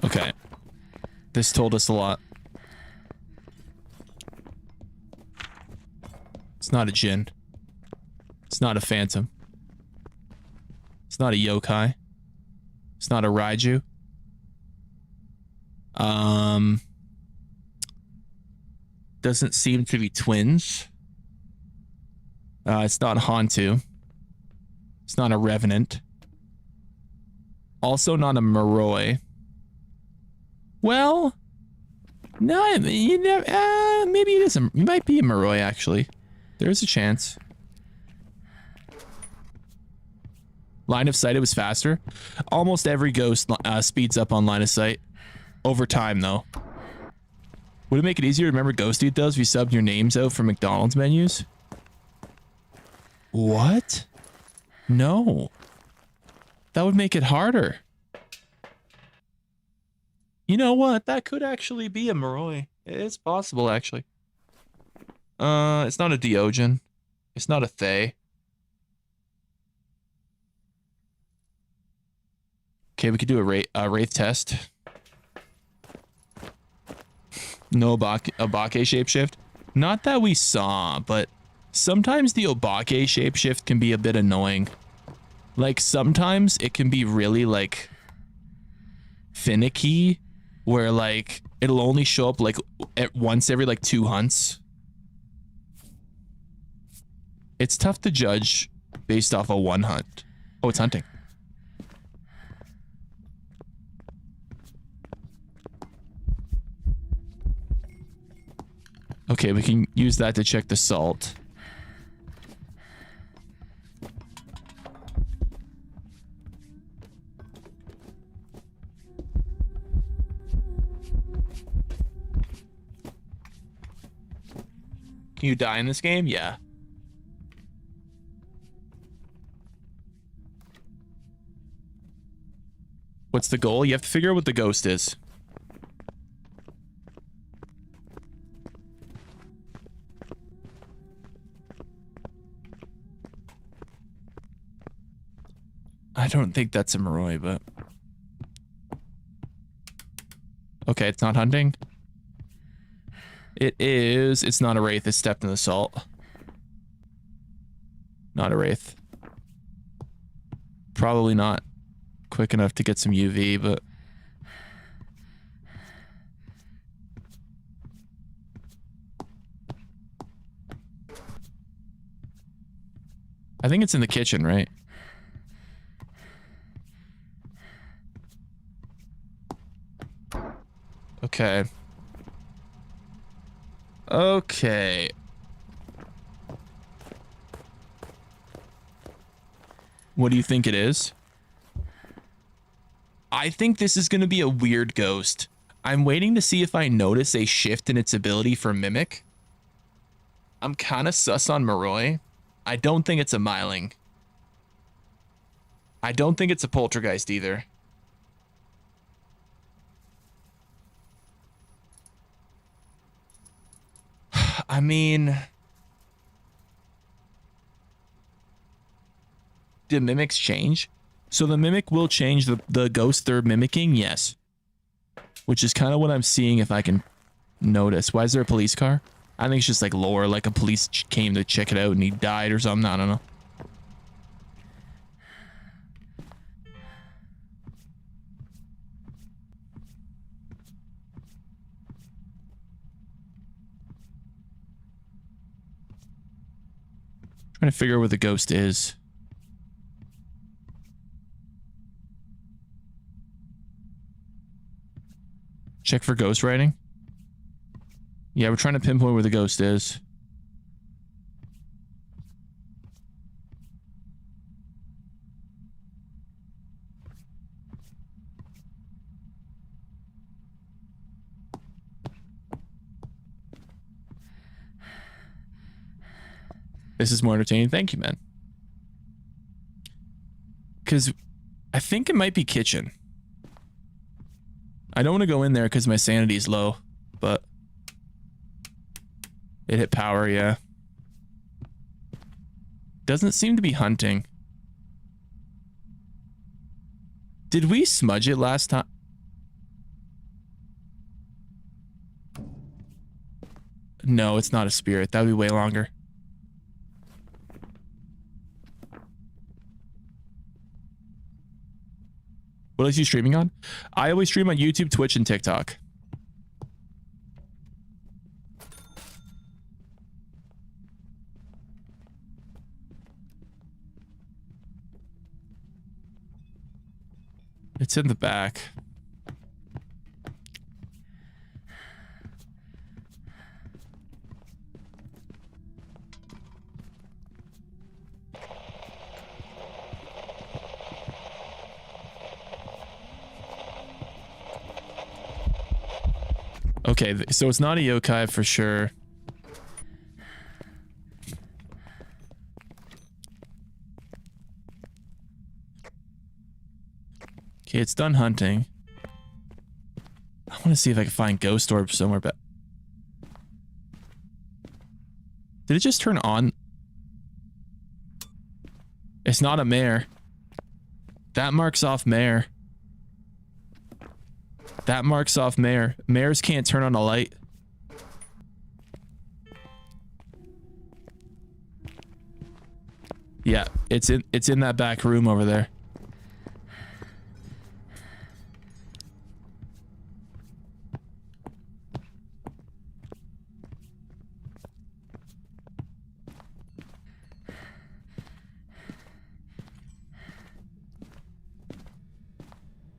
Okay. This told us a lot. It's not a Jinn. It's not a Phantom. It's not a yokai. It's not a Raiju. Doesn't seem to be twins. It's not Hantu. It's not a Revenant. Also not a Moroi. Well, no, you know, maybe it is. It might be a Moroi actually. There's a chance. Line of sight, it was faster. Almost every ghost speeds up on line of sight. Over time, though. Would it make it easier to remember ghost details if you subbed your names out for McDonald's menus? What? No. That would make it harder. You know what? That could actually be a Moroi. It's possible, actually. It's not a Deogen. It's not a Thay. Okay, we could do a Wraith test. No Obake shapeshift. Not that we saw, but sometimes the Obake shapeshift can be a bit annoying. Like, sometimes it can be really, like, finicky, where, like, it'll only show up, like, once every, like, 2 hunts. It's tough to judge based off of 1 hunt. Oh, it's hunting. Okay, we can use that to check the salt. Can you die in this game? Yeah. What's the goal? You have to figure out what the ghost is. I don't think that's a Moroi, but... Okay, it's not hunting. It is. It's not a Wraith. It's stepped in the salt. Not a Wraith. Probably not quick enough to get some UV, but... I think it's in the kitchen, right? Okay. Okay. What do you think it is? I think this is going to be a weird ghost. I'm waiting to see if I notice a shift in its ability for Mimic. I'm kind of sus on Moroi. I don't think it's a Myling. I don't think it's a Poltergeist either. I mean... Did Mimics change? So the Mimic will change the ghost they're mimicking? Yes. Which is kind of what I'm seeing if I can notice. Why is there a police car? I think it's just like lore, like a police came to check it out and he died or something. I don't know. Trying to figure out where the ghost is. Check for ghost writing. Yeah, we're trying to pinpoint where the ghost is. This is more entertaining. Thank you, man. Because I think it might be kitchen. I don't want to go in there because my sanity is low, but it hit power, yeah. Doesn't seem to be hunting. Did we smudge it last time? No, it's not a spirit. That would be way longer. What else are you streaming on? I always stream on YouTube, Twitch, and TikTok. It's in the back. Okay, so it's not a yokai for sure. Okay, it's done hunting. I want to see if I can find ghost orbs somewhere, but did it just turn on? It's not a mare. That marks off mare. That marks off mare. Mares can't turn on a light. Yeah, it's in that back room over there.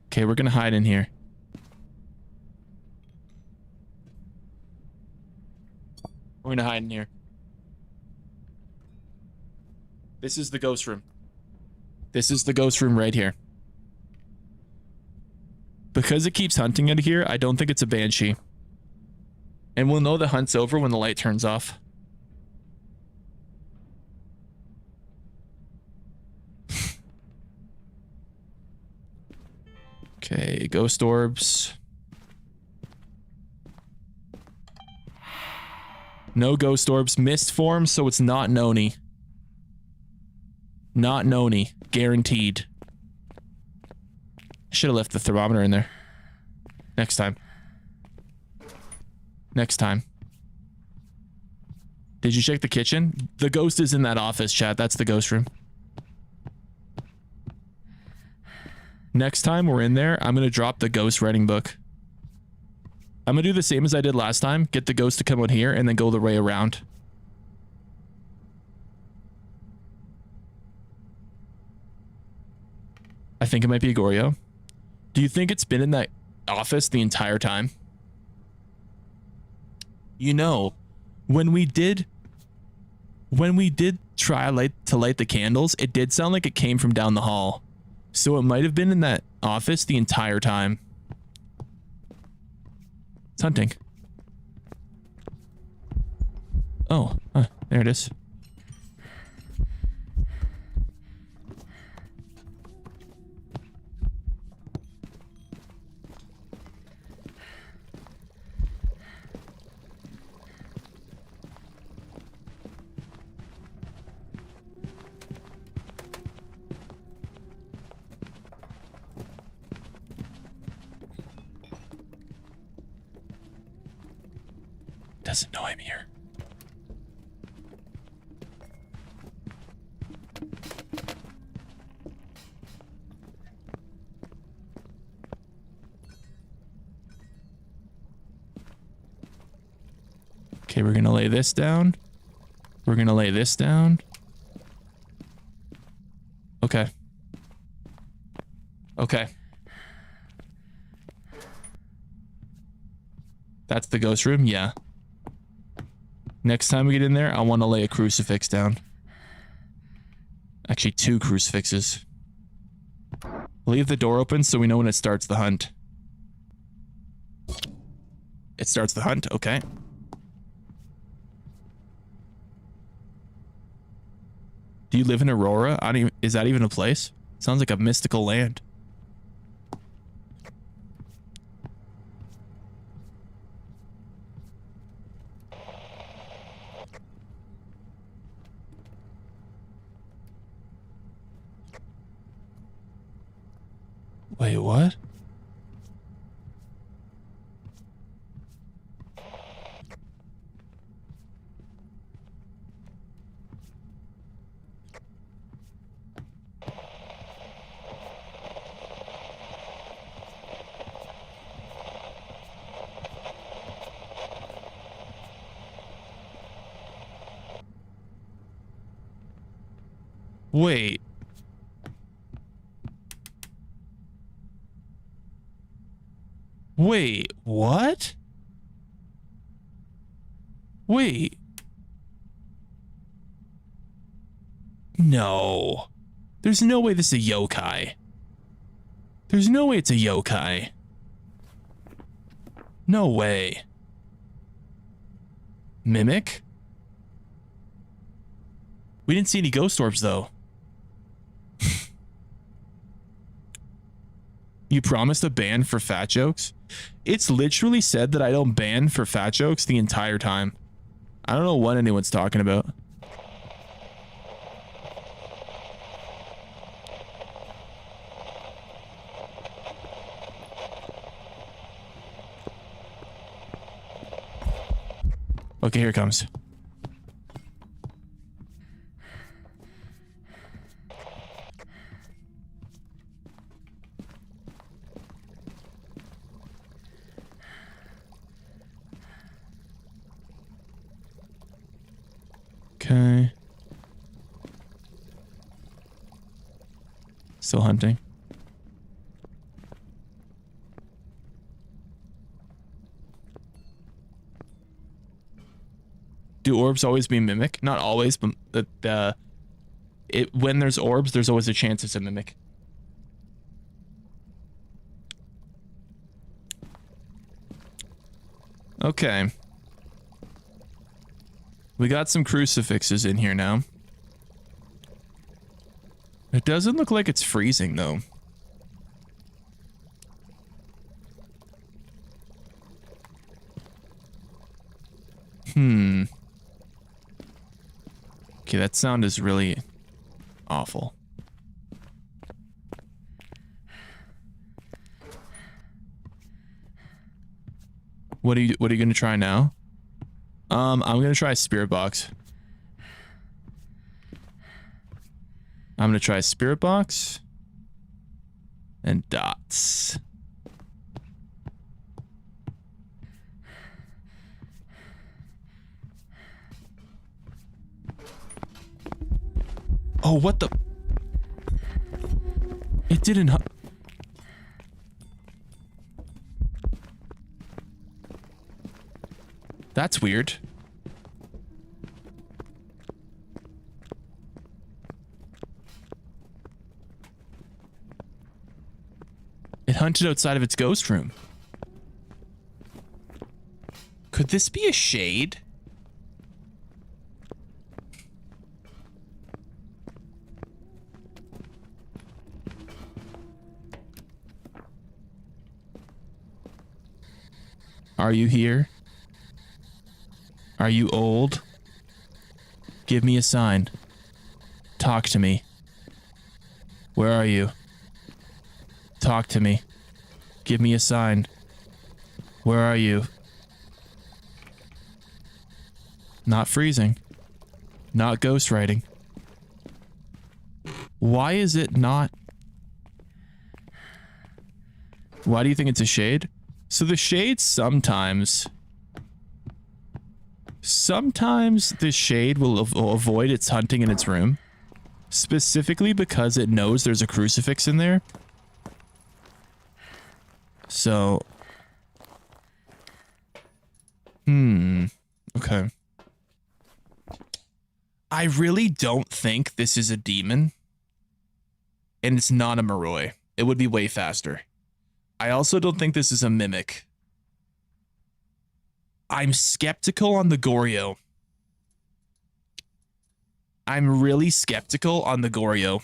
Okay, we're gonna hide in here. We're gonna hide in here. This is the ghost room. This is the ghost room right here. Because it keeps hunting out of here, I don't think it's a banshee. And we'll know the hunt's over when the light turns off. Okay, ghost orbs. No ghost orbs. Mist form, so it's not Noni. Not Noni. Guaranteed. Should have left the thermometer in there. Next time. Next time. Did you check the kitchen? The ghost is in that office, chat. That's the ghost room. Next time we're in there, I'm going to drop the ghost writing book. I'm going to do the same as I did last time. Get the ghost to come out here and then go the way around. I think it might be a Goryo. Do you think it's been in that office the entire time? You know, when we did try to light the candles, it did sound like it came from down the hall. So it might have been in that office the entire time. It's hunting. Oh, there it is. Doesn't know I'm here. Okay, we're gonna lay this down. We're gonna lay this down. Okay. Okay. That's the ghost room? Yeah. Next time we get in there, I want to lay a crucifix down. Actually, 2 crucifixes. Leave the door open so we know when it starts the hunt. It starts the hunt? Okay. Do you live in Aurora? I don't even, is that even a place? Sounds like a mystical land. Wait, what? Wait. Wait, what? Wait. No. There's no way this is a yokai. There's no way it's a yokai. No way. Mimic? We didn't see any ghost orbs, though. You promised a ban for fat jokes? It's literally said that I don't ban for fat jokes the entire time. I don't know what anyone's talking about. Okay, here it comes. Okay. Still hunting. Do orbs always be mimic? Not always, but when there's orbs, there's always a chance it's a mimic. Okay. We got some crucifixes in here now. It doesn't look like it's freezing, though. Okay, that sound is really awful. What are you gonna try now? I'm gonna try Spirit Box. I'm gonna try Spirit Box and dots. Oh, what the? It didn't. That's weird. It hunted outside of its ghost room. Could this be a shade? Are you here? Are you old? Give me a sign. Talk to me. Where are you? Talk to me. Give me a sign. Where are you? Not freezing. Not ghostwriting. Why is it not? Why do you think it's a shade? So the shade sometimes the shade will avoid its hunting in its room, specifically because it knows there's a crucifix in there. So, okay. I really don't think this is a demon, and it's not a Moroi. It would be way faster. I also don't think this is a mimic. I'm skeptical on the Goryo. I'm really skeptical on the Goryo.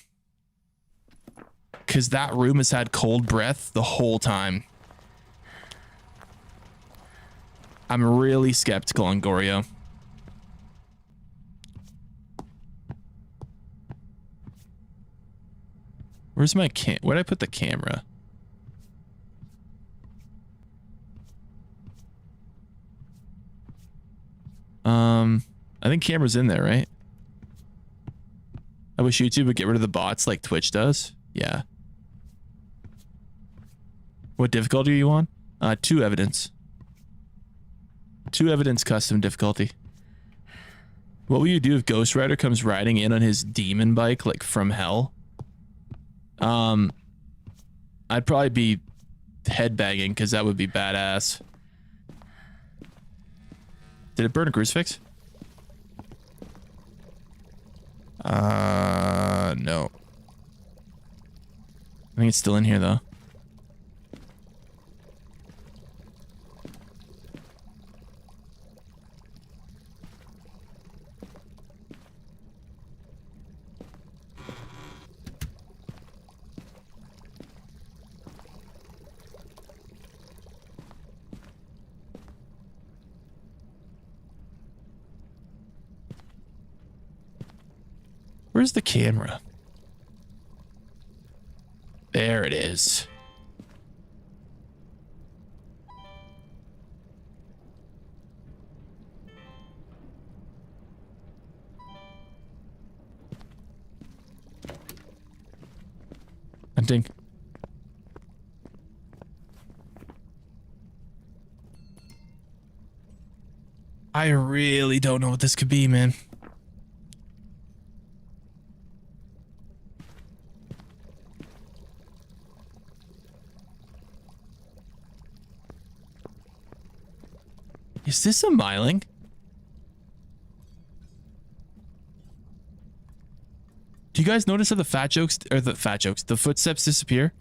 Because that room has had cold breath the whole time. I'm really skeptical on Goryo. Where's my where'd I put the camera? I think camera's in there, right? I wish YouTube would get rid of the bots like Twitch does. Yeah. What difficulty are you on? 2 evidence. 2 evidence custom difficulty. What will you do if Ghost Rider comes riding in on his demon bike, like from hell? I'd probably be headbanging because that would be badass. Did it burn a crucifix? No. I think it's still in here though. Where's the camera? There it is. Hunting. I really don't know what this could be, man. Is this a myling? Do you guys notice how the the footsteps disappear?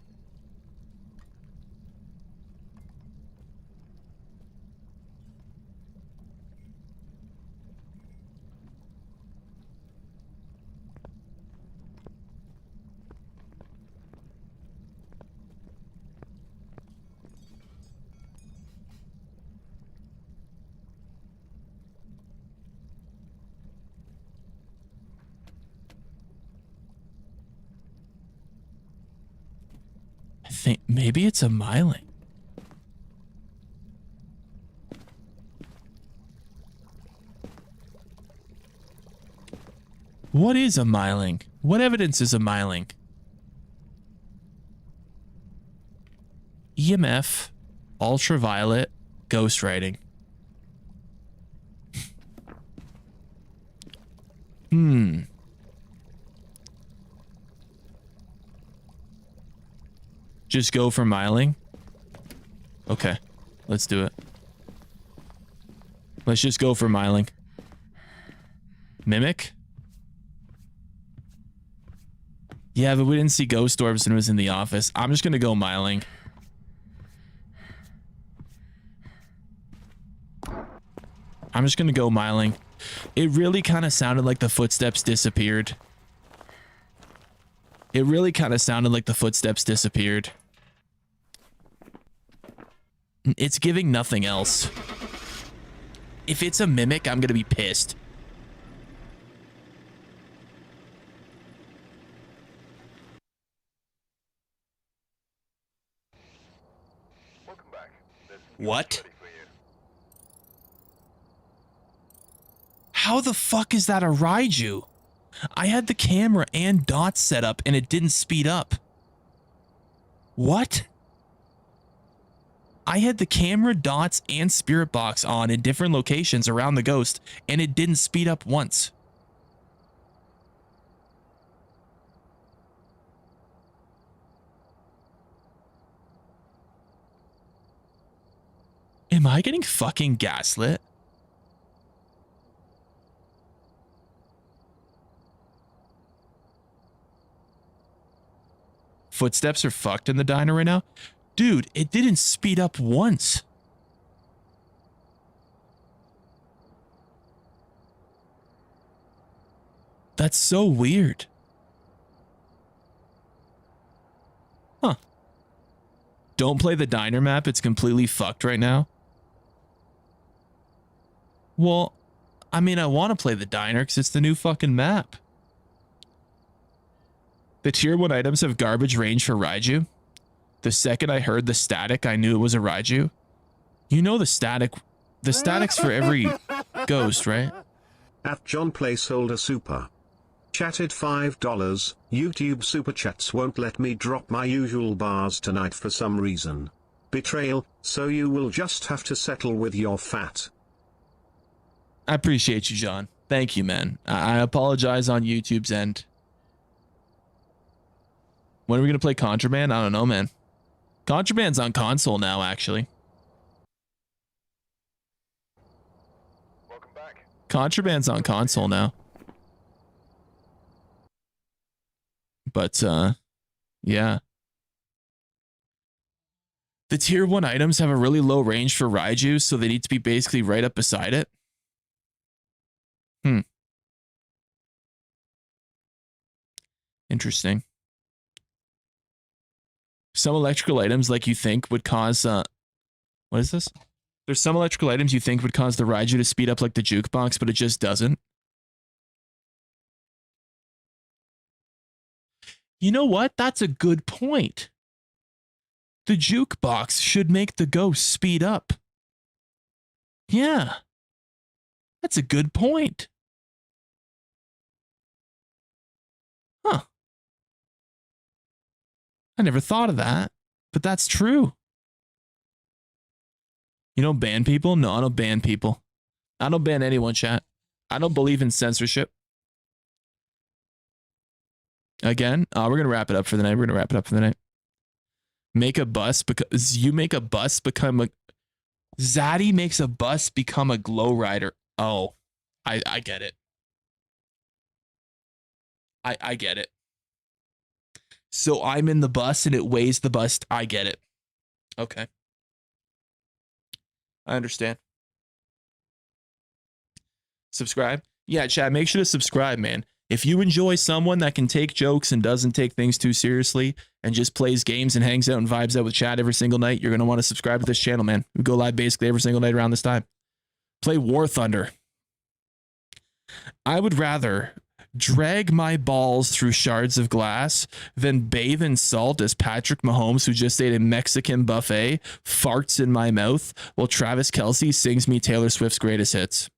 I think maybe it's a myling. What is a myling? What evidence is a myling? EMF, ultraviolet, ghostwriting. Just go for myling? Okay, let's do it. Let's just go for myling. Mimic? Yeah, but we didn't see ghost orbs when it was in the office. I'm just gonna go myling. I'm just gonna go myling. It really kind of sounded like the footsteps disappeared. It really kind of sounded like the footsteps disappeared. It's giving nothing else. If it's a mimic, I'm gonna be pissed. Welcome back. There's What? ready for you. How the fuck is that a Raiju? I had the camera and dots set up and it didn't speed up. What? I had the camera, dots, and spirit box on in different locations around the ghost and it didn't speed up once. Am I getting fucking gaslit? Footsteps are fucked in the diner right now. Dude, it didn't speed up once. That's so weird. Huh. Don't play the diner map. It's completely fucked right now. Well, I mean, I want to play the diner because it's the new fucking map. The tier 1 items have garbage range for Raiju. The second I heard the static, I knew it was a Raiju. You know the static's for every ghost, right? At John Placeholder Super. Chatted $5. YouTube super chats won't let me drop my usual bars tonight for some reason. Betrayal, so you will just have to settle with your fat. I appreciate you, John. Thank you, man. I apologize on YouTube's end. When are we going to play Contraband? I don't know, man. Contraband's on console now, actually. Welcome back. Contraband's on console now. But, yeah. The tier 1 items have a really low range for Raiju, so they need to be basically right up beside it. Interesting. Some electrical items, like you think, would cause, what is this? There's some electrical items you think would cause the Raiju to speed up like the jukebox, but it just doesn't. You know what? That's a good point. The jukebox should make the ghost speed up. Yeah. That's a good point. Huh. I never thought of that, but that's true. You don't ban people? No, I don't ban people. I don't ban anyone, chat. I don't believe in censorship. Again, we're going to wrap it up for the night. Make a bus because you make a bus become a... Zaddy makes a bus become a glow rider. Oh, I get it. I get it. So I'm in the bus and it weighs the bus. I get it. Okay. I understand. Subscribe. Yeah, chat, make sure to subscribe, man. If you enjoy someone that can take jokes and doesn't take things too seriously and just plays games and hangs out and vibes out with chat every single night, you're going to want to subscribe to this channel, man. We go live basically every single night around this time. Play War Thunder. I would rather drag my balls through shards of glass than bathe in salt as Patrick Mahomes, who just ate a Mexican buffet, farts in my mouth while Travis Kelce sings me Taylor Swift's greatest hits.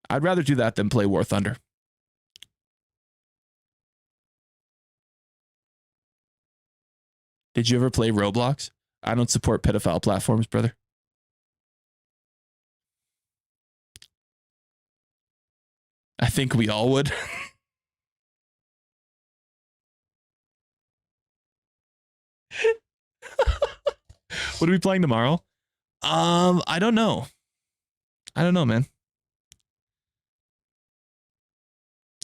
I'd rather do that than play War Thunder. Did you ever play Roblox? I don't support pedophile platforms, brother. I think we all would. What are we playing tomorrow? I don't know. I don't know, man.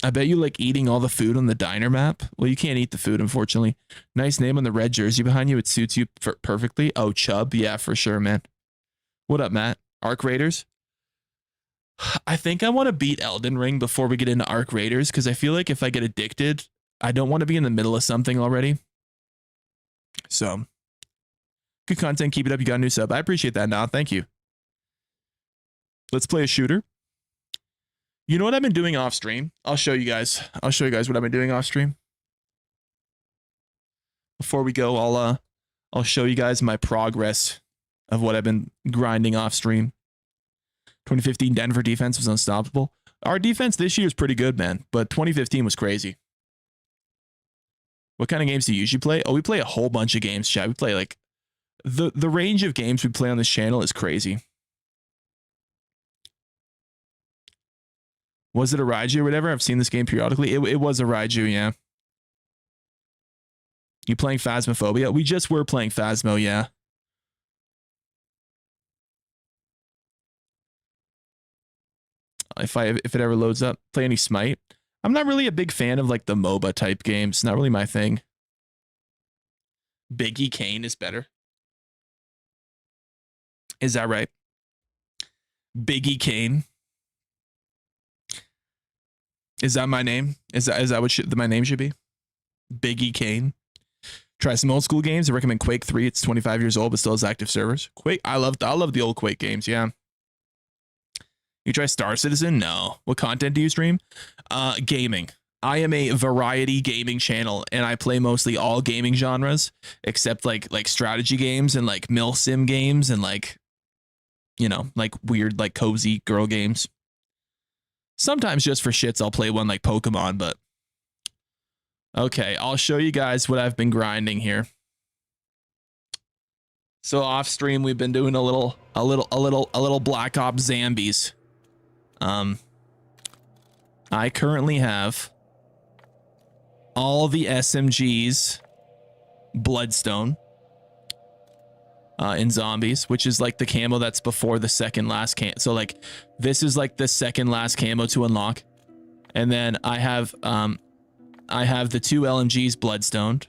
I bet you like eating all the food on the diner map. Well, you can't eat the food, unfortunately. Nice name on the red jersey behind you. It suits you perfectly. Oh, Chubb. Yeah, for sure, man. What up, Matt? Arc Raiders? I think I want to beat Elden Ring before we get into Arc Raiders, because I feel like if I get addicted, I don't want to be in the middle of something already. So, good content. Keep it up. You got a new sub. I appreciate that, now. Thank you. Let's play a shooter. You know what I've been doing off stream? I'll show you guys. I'll show you guys what I've been doing off stream. Before we go, I'll show you guys my progress of what I've been grinding off stream. 2015 Denver defense was unstoppable. Our defense this year is pretty good, man, but 2015 was crazy. What kind of games do you usually play? Oh, we play a whole bunch of games, chat. We play like the range of games we play on this channel is crazy. Was it a Raiju or whatever? I've seen this game periodically. It was a Raiju, yeah. You playing Phasmophobia? We just were playing Phasmo, yeah. If it ever loads up, play any Smite. I'm not really a big fan of like the MOBA type games. Not really my thing. Biggie Kane is better. Is that right? Biggie Kane. Is that my name? Is that what my name should be? Biggie Kane. Try some old school games. I recommend Quake 3. It's 25 years old, but still has active servers. Quake. I love the old Quake games. Yeah. You try Star Citizen? No. What content do you stream? Gaming. I am a variety gaming channel, and I play mostly all gaming genres, except like strategy games and like milsim games and like, you know, like weird like cozy girl games. Sometimes just for shits, I'll play one like Pokemon, but okay, I'll show you guys what I've been grinding here. So off stream, we've been doing a little Black Ops Zombies. I currently have all the SMGs Bloodstone in zombies, which is like the camo that's before the second last camo. So like this is like the second last camo to unlock. And then I have the 2 LMGs Bloodstoned.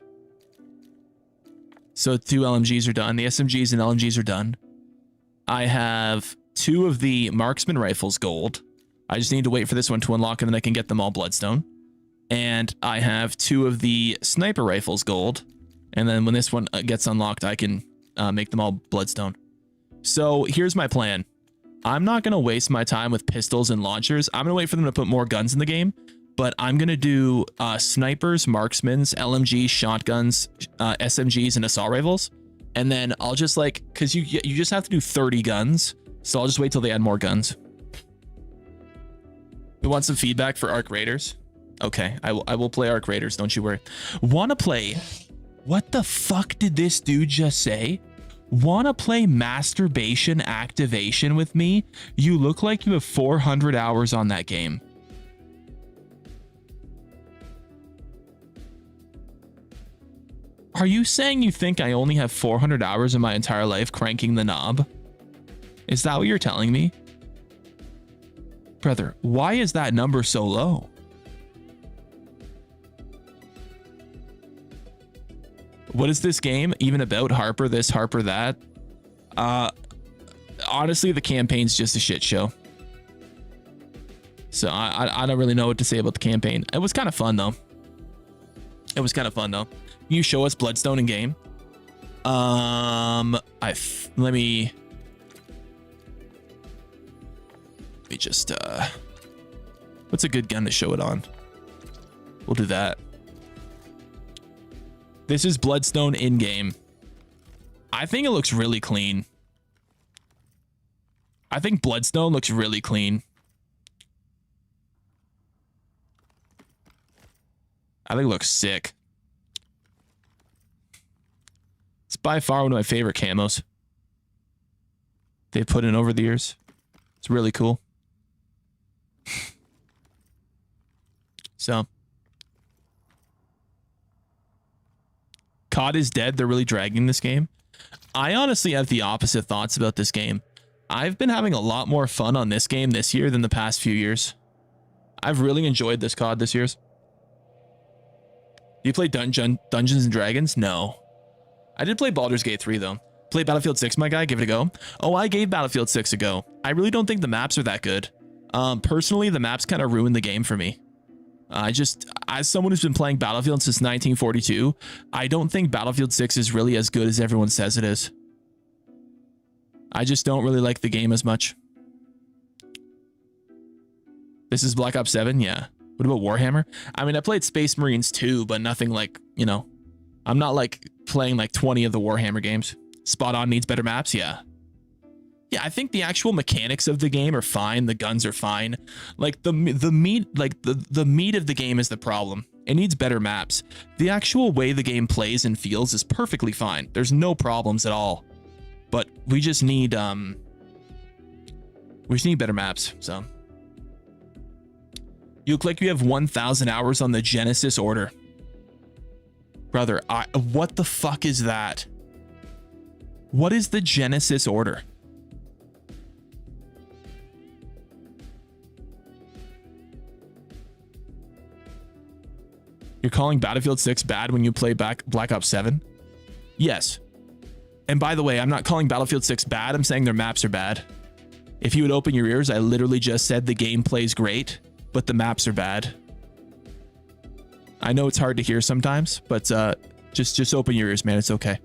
So 2 LMGs are done. The SMGs and LMGs are done. I have 2 of the marksman rifles gold. I just need to wait for this one to unlock and then I can get them all Bloodstone. And I have 2 of the sniper rifles gold. And then when this one gets unlocked, I can make them all Bloodstone. So here's my plan. I'm not going to waste my time with pistols and launchers. I'm going to wait for them to put more guns in the game. But I'm going to do snipers, marksmans, LMGs, shotguns, SMGs, and assault rifles. And then I'll just like, because you just have to do 30 guns. So I'll just wait till they add more guns. We want some feedback for Arc Raiders. Okay, I will play Arc Raiders, don't you worry. Want to play... What the fuck did this dude just say? Want to play masturbation activation with me? You look like you have 400 hours on that game. Are you saying you think I only have 400 hours in my entire life cranking the knob? Is that what you're telling me? Brother, why is that number so low? What is this game even about? Harper this, Harper that? Honestly, the campaign's just a shit show. So I don't really know what to say about the campaign. It was kind of fun though. It was kind of fun though. Can you show us Bloodstone in game? Let me just what's a good gun to show it on? We'll do that. This is Bloodstone in game. I think it looks really clean. I think Bloodstone looks really clean. I think it looks sick. It's by far one of my favorite camos they put in over the years. It's really cool. So COD is dead. They're really dragging this game. I honestly have the opposite thoughts about this game. I've been having a lot more fun on this game this year than the past few years. I've really enjoyed this COD this year. Do you play Dungeons and Dragons? No. I did play Baldur's Gate 3 though. Play Battlefield 6, my guy. Give it a go. Oh, I gave Battlefield 6 a go. I really don't think the maps are that good. Personally, the maps kind of ruined the game for me. As someone who's been playing Battlefield since 1942, I don't think Battlefield 6 is really as good as everyone says it is. I just don't really like the game as much. This is Black Ops 7? Yeah. What about Warhammer? I mean, I played Space Marines too, but nothing like, you know, I'm not like playing like 20 of the Warhammer games. Spot On needs better maps? Yeah. Yeah, I think the actual mechanics of the game are fine. The guns are fine. Like the meat, like the meat of the game is the problem. It needs better maps. The actual way the game plays and feels is perfectly fine. There's no problems at all. But we just need better maps. So you look like you have 1,000 hours on the Genesis Order. Brother, what the fuck is that? What is the Genesis Order? You're calling Battlefield 6 bad when you play Black Ops 7? Yes. And by the way, I'm not calling Battlefield 6 bad. I'm saying their maps are bad. If you would open your ears, I literally just said the game plays great, but the maps are bad. I know it's hard to hear sometimes, but just open your ears, man. It's okay.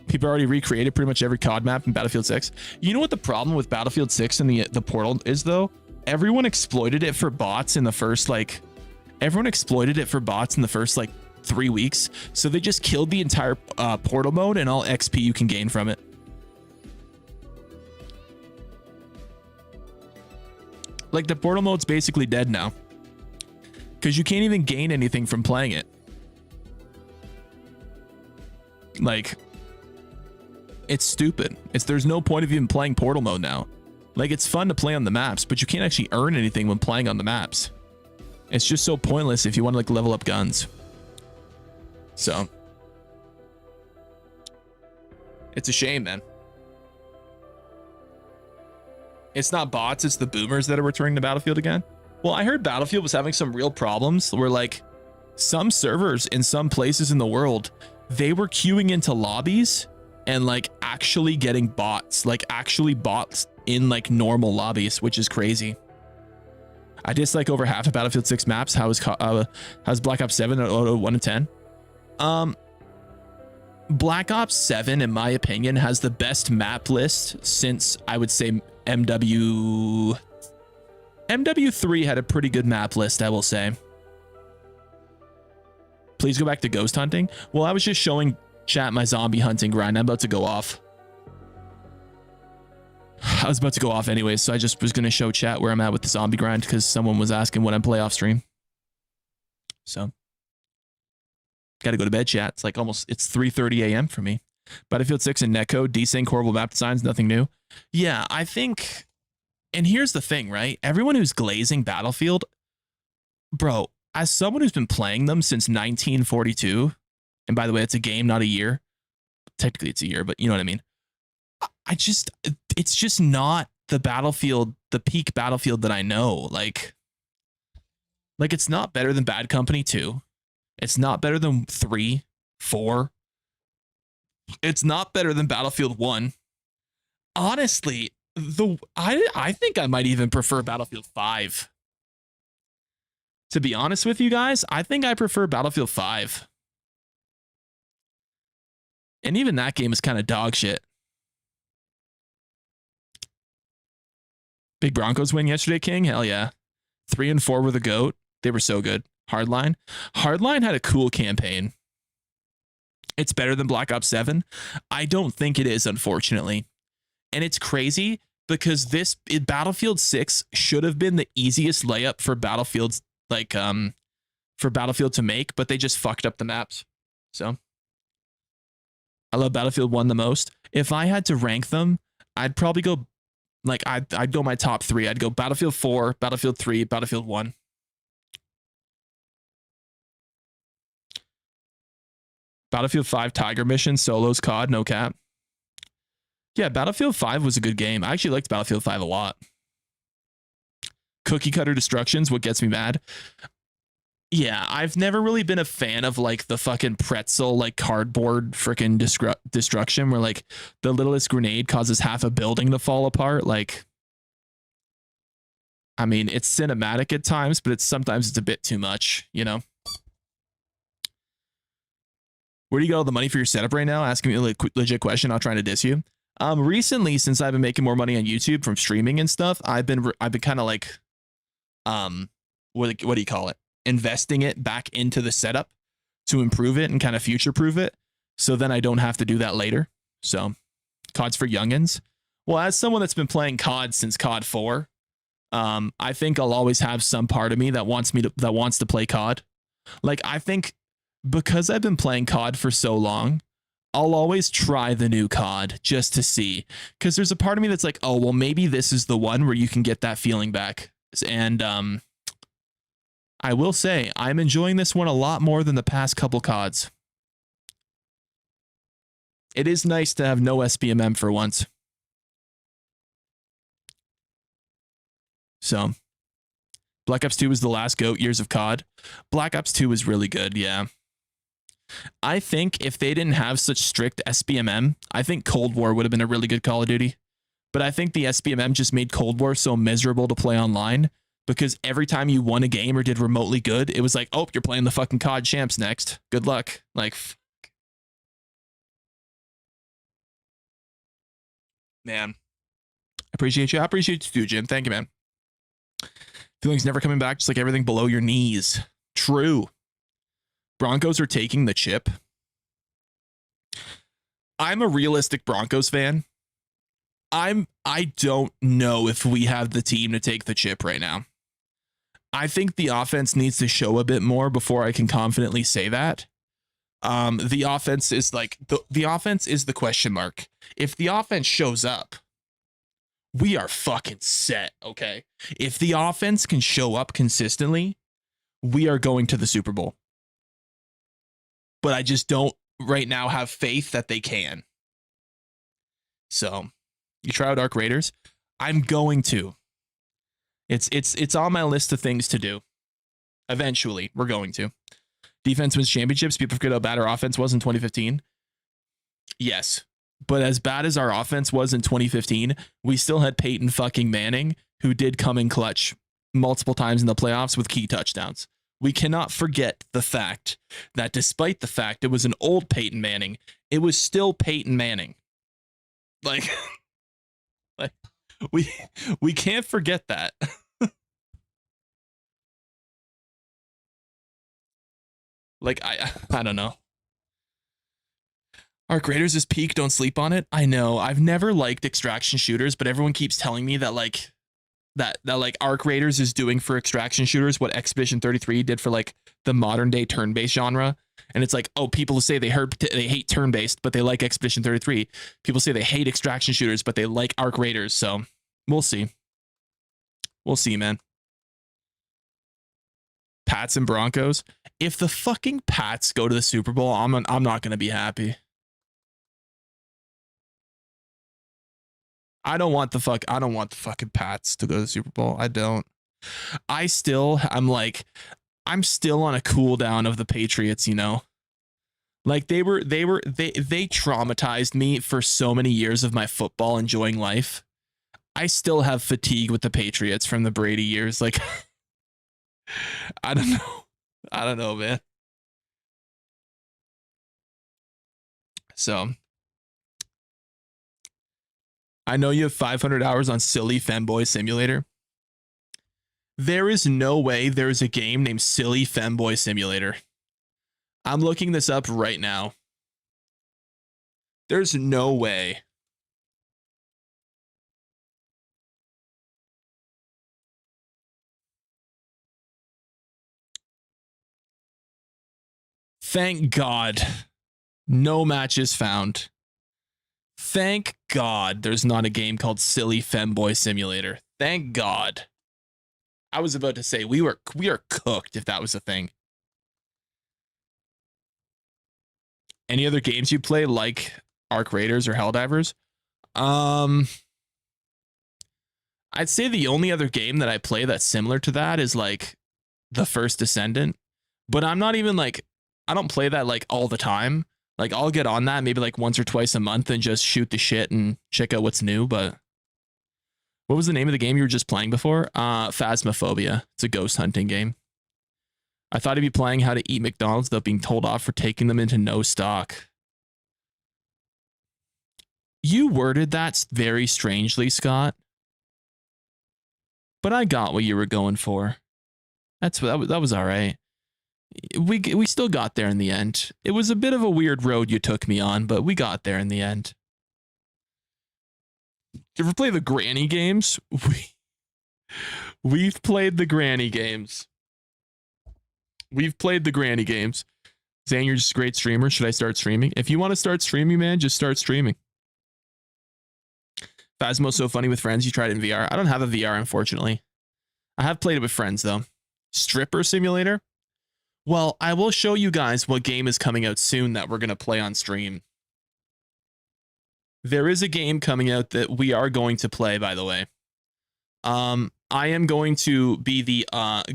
People already recreated pretty much every COD map in Battlefield 6. You know what the problem with Battlefield 6 and the Portal is though? Everyone exploited it for bots in the first like 3 weeks. So they just killed the entire Portal mode and all XP you can gain from it. Like the Portal mode's basically dead now. Because you can't even gain anything from playing it. Like, It's stupid. There's no point of even playing portal mode now. Like, it's fun to play on the maps, but you can't actually earn anything when playing on the maps. It's just so pointless if you want to like level up guns. So it's a shame, man. It's not bots, it's the boomers that are returning to Battlefield again. Well, I heard Battlefield was having some real problems where like some servers in some places in the world, they were queuing into lobbies and like actually getting bots, like actually bots in like normal lobbies, which is crazy. I dislike over half of Battlefield 6 maps. How's Black Ops 7 out of 1 to 10? Black Ops 7, in my opinion, has the best map list since, I would say, MW3 had a pretty good map list, I will say. Please go back to ghost hunting. Well, I was just showing chat my zombie hunting grind. I'm about to go off. I was about to go off anyways, so I just was going to show chat where I'm at with the zombie grind because someone was asking when I play off stream. So, got to go to bed, chat. It's like it's 3:30 a.m. for me. Battlefield 6 and netcode, desync, horrible map designs, nothing new. Yeah, I think, and here's the thing, right? Everyone who's glazing Battlefield, bro, as someone who's been playing them since 1942, and by the way, it's a game, not a year. Technically, it's a year, but you know what I mean. It's just not the Battlefield, the peak Battlefield that I know. Like it's not better than Bad Company 2. It's not better than 3, 4. It's not better than Battlefield 1. Honestly, I think I might even prefer Battlefield 5. To be honest with you guys, I think I prefer Battlefield 5. And even that game is kind of dog shit. Big Broncos win yesterday, King? Hell yeah. 3 and 4 were the GOAT. They were so good. Hardline had a cool campaign. It's better than Black Ops 7. I don't think it is, unfortunately. And it's crazy because Battlefield 6 should have been the easiest layup for Battlefield's for Battlefield to make, but they just fucked up the maps. So I love Battlefield 1 the most. If I had to rank them, I'd probably go I'd go my top 3. I'd go Battlefield 4, Battlefield 3, Battlefield 1. Battlefield 5 Tiger Mission, solos, COD, no cap. Yeah, Battlefield 5 was a good game. I actually liked Battlefield 5 a lot. Cookie cutter destruction's what gets me mad. Yeah, I've never really been a fan of like the fucking pretzel, like cardboard freaking destruction where like the littlest grenade causes half a building to fall apart. Like, I mean, it's cinematic at times, but sometimes it's a bit too much, you know? Where do you get all the money for your setup right now? Asking me a legit question, not trying to diss you. Recently, since I've been making more money on YouTube from streaming and stuff, I've been kind of like, what do you call it? Investing it back into the setup to improve it and kind of future proof it. So then I don't have to do that later. So COD's for youngins. Well, as someone that's been playing COD since COD 4, I think I'll always have some part of me that wants to play COD. Like, I think because I've been playing COD for so long, I'll always try the new COD just to see. Because there's a part of me that's like, oh, well, maybe this is the one where you can get that feeling back. And I will say, I'm enjoying this one a lot more than the past couple CODs. It is nice to have no SBMM for once. So, Black Ops 2 was the last GOAT years of COD. Black Ops 2 was really good, yeah. I think if they didn't have such strict SBMM, I think Cold War would have been a really good Call of Duty. But I think the SBMM just made Cold War so miserable to play online because every time you won a game or did remotely good, it was like, oh, you're playing the fucking COD champs next. Good luck. Like, man, I appreciate you. I appreciate you too, Jim. Thank you, man. Feelings never coming back, just like everything below your knees. True. Broncos are taking the chip. I'm a realistic Broncos fan. I don't know if we have the team to take the chip right now. I think the offense needs to show a bit more before I can confidently say that. The offense is like the offense is the question mark. If the offense shows up, we are fucking set, okay? If the offense can show up consistently, we are going to the Super Bowl. But I just don't right now have faith that they can. So, you try out Arc Raiders? I'm going to. It's on my list of things to do. Eventually, we're going to. Defense wins championships. People forget how bad our offense was in 2015. Yes. But as bad as our offense was in 2015, we still had Peyton fucking Manning, who did come in clutch multiple times in the playoffs with key touchdowns. We cannot forget the fact that despite the fact it was an old Peyton Manning, it was still Peyton Manning. Like we can't forget that. Like I don't know. Arc Raiders is peak, don't sleep on it. I know. I've never liked extraction shooters, but everyone keeps telling me that like that like Arc Raiders is doing for extraction shooters what Expedition 33 did for like the modern day turn-based genre. And it's like, oh, people say they hate turn-based, but they like Expedition 33. People say they hate extraction shooters, but they like Arc Raiders. So we'll see. We'll see, man. Pats and Broncos. If the fucking Pats go to the Super Bowl, I'm not gonna be happy. I don't want the fucking Pats to go to the Super Bowl. I don't. I'm still on a cool down of the Patriots, you know. Like they traumatized me for so many years of my football enjoying life. I still have fatigue with the Patriots from the Brady years. Like I don't know, man. So I know you have 500 hours on Silly Femboy Simulator. There is no way there's a game named Silly Femboy Simulator. I'm looking this up right now. There's no way. Thank God. No matches found. Thank God there's not a game called Silly Femboy Simulator. Thank God. I was about to say we are cooked if that was a thing. Any other games you play like Arc Raiders or Helldivers? I'd say the only other game that I play that's similar to that is like The First Descendant. But I'm not even like, I don't play that like all the time. Like I'll get on that maybe like once or twice a month and just shoot the shit and check out what's new. But what was the name of the game you were just playing before? Phasmophobia. It's a ghost hunting game. I thought he'd be playing how to eat McDonald's without being told off for taking them into no stock. You worded that very strangely, Scott. But I got what you were going for. That was all right. We still got there in the end. It was a bit of a weird road you took me on, but we got there in the end. You ever play the granny games? We've played the granny games. We've played the granny games. Zane, you're just a great streamer. Should I start streaming? If you want to start streaming, man, just start streaming. Phasmo's so funny with friends. You tried it in VR. I don't have a VR, unfortunately. I have played it with friends, though. Stripper Simulator? Well, I will show you guys what game is coming out soon that we're going to play on stream. There is a game coming out that we are going to play, by the way. I am going to be the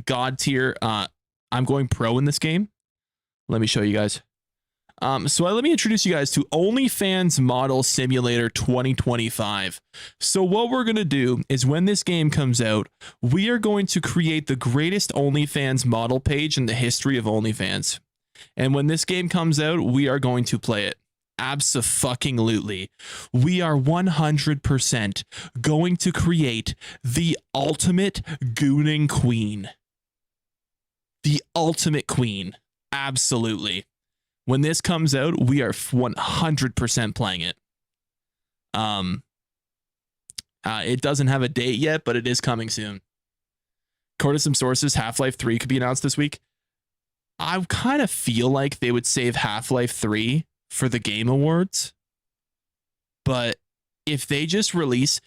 God tier. I'm going pro in this game. Let me show you guys. So let me introduce you guys to OnlyFans Model Simulator 2025. So what we're going to do is when this game comes out, we are going to create the greatest OnlyFans model page in the history of OnlyFans. And when this game comes out, we are going to play it. Abso-fucking-lutely. We are 100% going to create the ultimate gooning queen. The ultimate queen. Absolutely. When this comes out, we are 100% playing it. It doesn't have a date yet, but it is coming soon. According to some sources, Half-Life 3 could be announced this week. I kind of feel like they would save Half-Life 3 for the Game Awards. But if they just reveal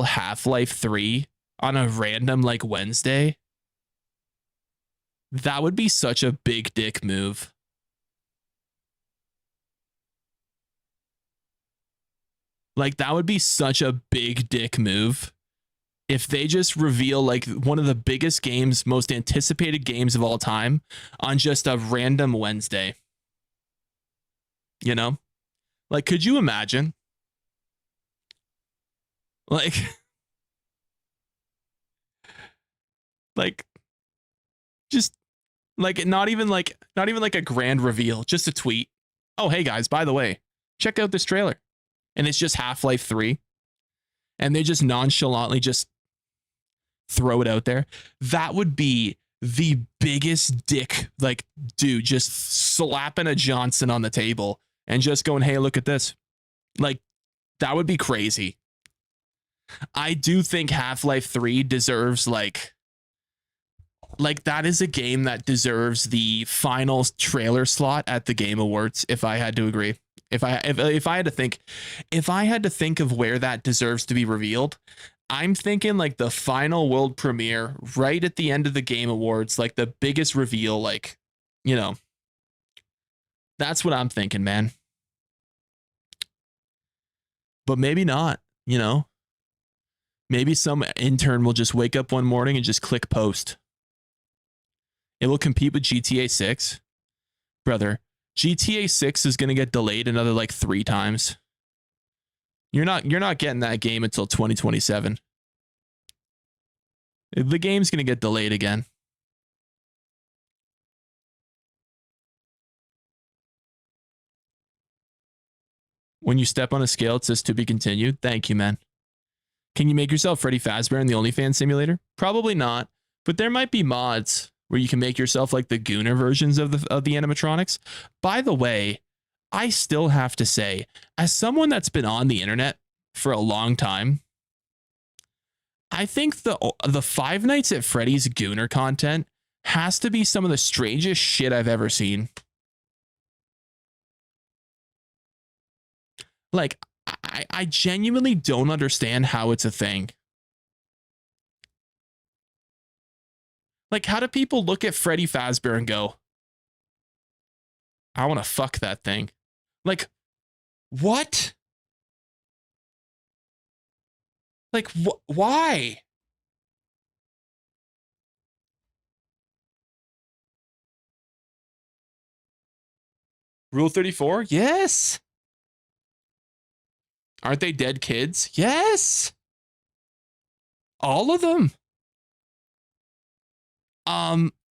Half-Life 3 on a random like Wednesday, that would be such a big dick move. Like, that would be such a big dick move if they just reveal like one of the biggest games, most anticipated games of all time on just a random Wednesday. You know? Like, could you imagine? Like, like, just like not even like a grand reveal, just a tweet. Oh, hey guys, by the way, check out this trailer. And it's just Half-Life 3. And they just nonchalantly just throw it out there. That would be the biggest dick, like, dude, just slapping a Johnson on the table and just going, hey, look at this. Like, that would be crazy. I do think Half-Life 3 deserves like that is a game that deserves the final trailer slot at the Game Awards, if I had to agree. If I had to think of where that deserves to be revealed, I'm thinking like the final world premiere right at the end of the Game Awards, like the biggest reveal, like, you know. That's what I'm thinking, man. But maybe not, you know. Maybe some intern will just wake up one morning and just click post. It will compete with GTA 6. Brother, GTA 6 is going to get delayed another like 3 times. You're not getting that game until 2027. The game's going to get delayed again. When you step on a scale, it says to be continued. Thank you, man. Can you make yourself Freddy Fazbear in the OnlyFans simulator? Probably not, but there might be mods where you can make yourself like the Gooner versions of the animatronics. By the way, I still have to say, as someone that's been on the internet for a long time, I think the Five Nights at Freddy's Gooner content has to be some of the strangest shit I've ever seen. Like, I genuinely don't understand how it's a thing. Like, how do people look at Freddy Fazbear and go, I want to fuck that thing? Like, what? Like, why? Rule 34? Yes. Aren't they dead kids? Yes. All of them.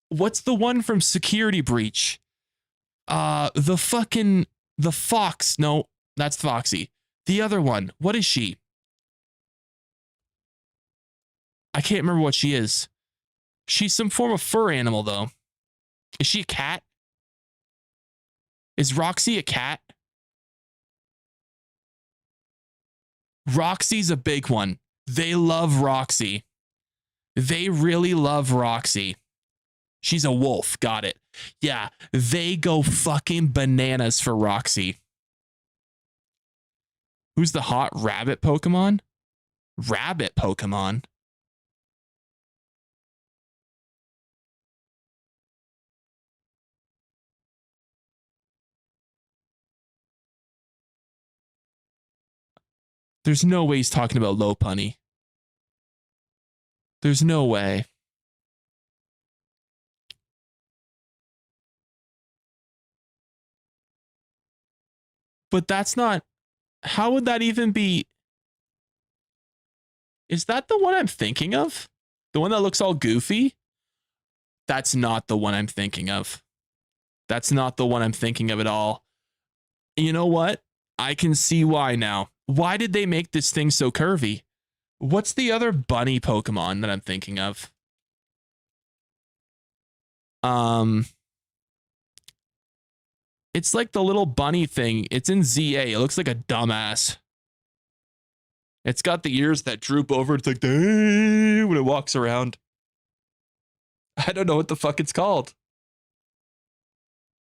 What's the one from Security Breach? The Fox. No, that's Foxy. The other one. What is she? I can't remember what she is. She's some form of fur animal, though. Is she a cat? Is Roxy a cat? Roxy's a big one. They love Roxy. They really love Roxy. She's a wolf. Got it. Yeah, they go fucking bananas for Roxy. Who's the hot rabbit Pokemon? Rabbit Pokemon? There's no way he's talking about Lopunny. There's no way. But that's not... How would that even be... Is that the one I'm thinking of? The one that looks all goofy? That's not the one I'm thinking of. That's not the one I'm thinking of at all. You know what? I can see why now. Why did they make this thing so curvy? What's the other bunny Pokemon that I'm thinking of? It's like the little bunny thing. It's in ZA. It looks like a dumbass. It's got the ears that droop over. It's like, when it walks around. I don't know what the fuck it's called.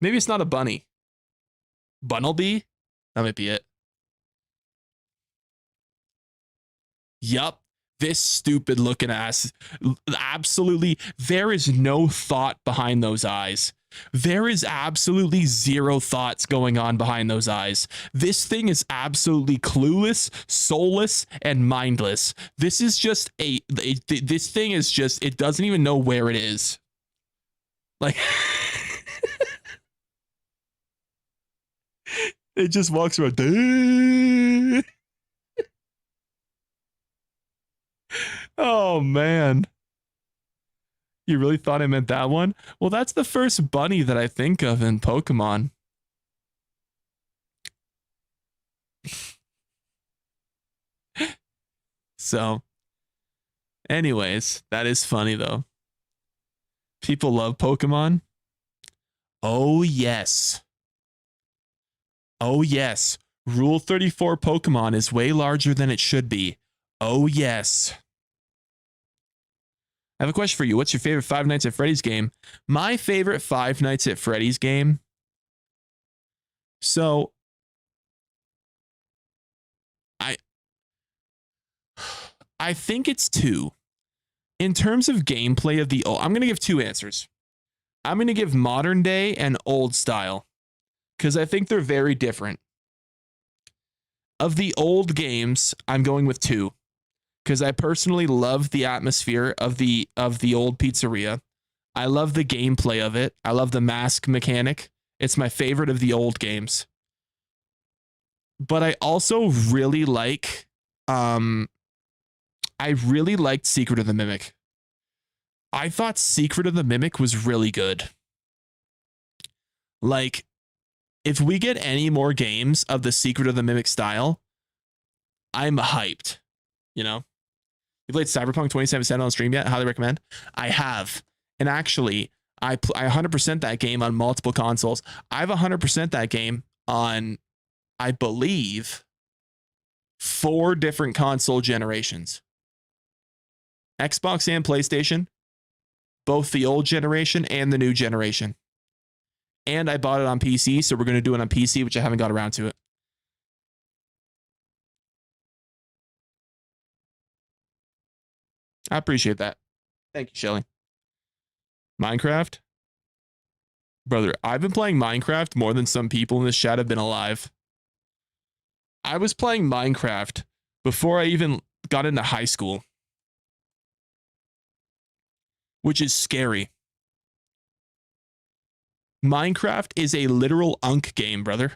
Maybe it's not a bunny. Bunnelby? That might be it. Yup. This stupid looking ass. Absolutely. There is no thought behind those eyes. There is absolutely zero thoughts going on behind those eyes. This thing is absolutely clueless, soulless, and mindless. This is just this thing is just, it doesn't even know where it is. Like, it just walks around. Oh, man. You really thought I meant that one? Well, that's the first bunny that I think of in Pokemon. So, anyways, that is funny though. People love Pokemon. Oh, yes. Oh, yes. Rule 34 Pokemon is way larger than it should be. Oh, yes. I have a question for you. What's your favorite Five Nights at Freddy's game? My favorite Five Nights at Freddy's game. So, I think it's 2. In terms of gameplay of the old, I'm going to give 2 answers. I'm going to give modern day and old style because I think they're very different. Of the old games, I'm going with 2 because I personally love the atmosphere of the old pizzeria. I love the gameplay of it. I love the mask mechanic. It's my favorite of the old games. But I also really like I really liked Secret of the Mimic. I thought Secret of the Mimic was really good. Like, if we get any more games of the Secret of the Mimic style, I'm hyped. You know? You played Cyberpunk 2077 on stream yet? Highly recommend. I have. And actually, I 100% that game on multiple consoles. I've 100% that game on, I believe, 4 different console generations. Xbox and PlayStation, both the old generation and the new generation. And I bought it on PC, so we're going to do it on PC, which I haven't got around to it. I appreciate that. Thank you, Shelly. Minecraft? Brother, I've been playing Minecraft more than some people in this chat have been alive. I was playing Minecraft before I even got into high school, which is scary. Minecraft is a literal unk game, brother.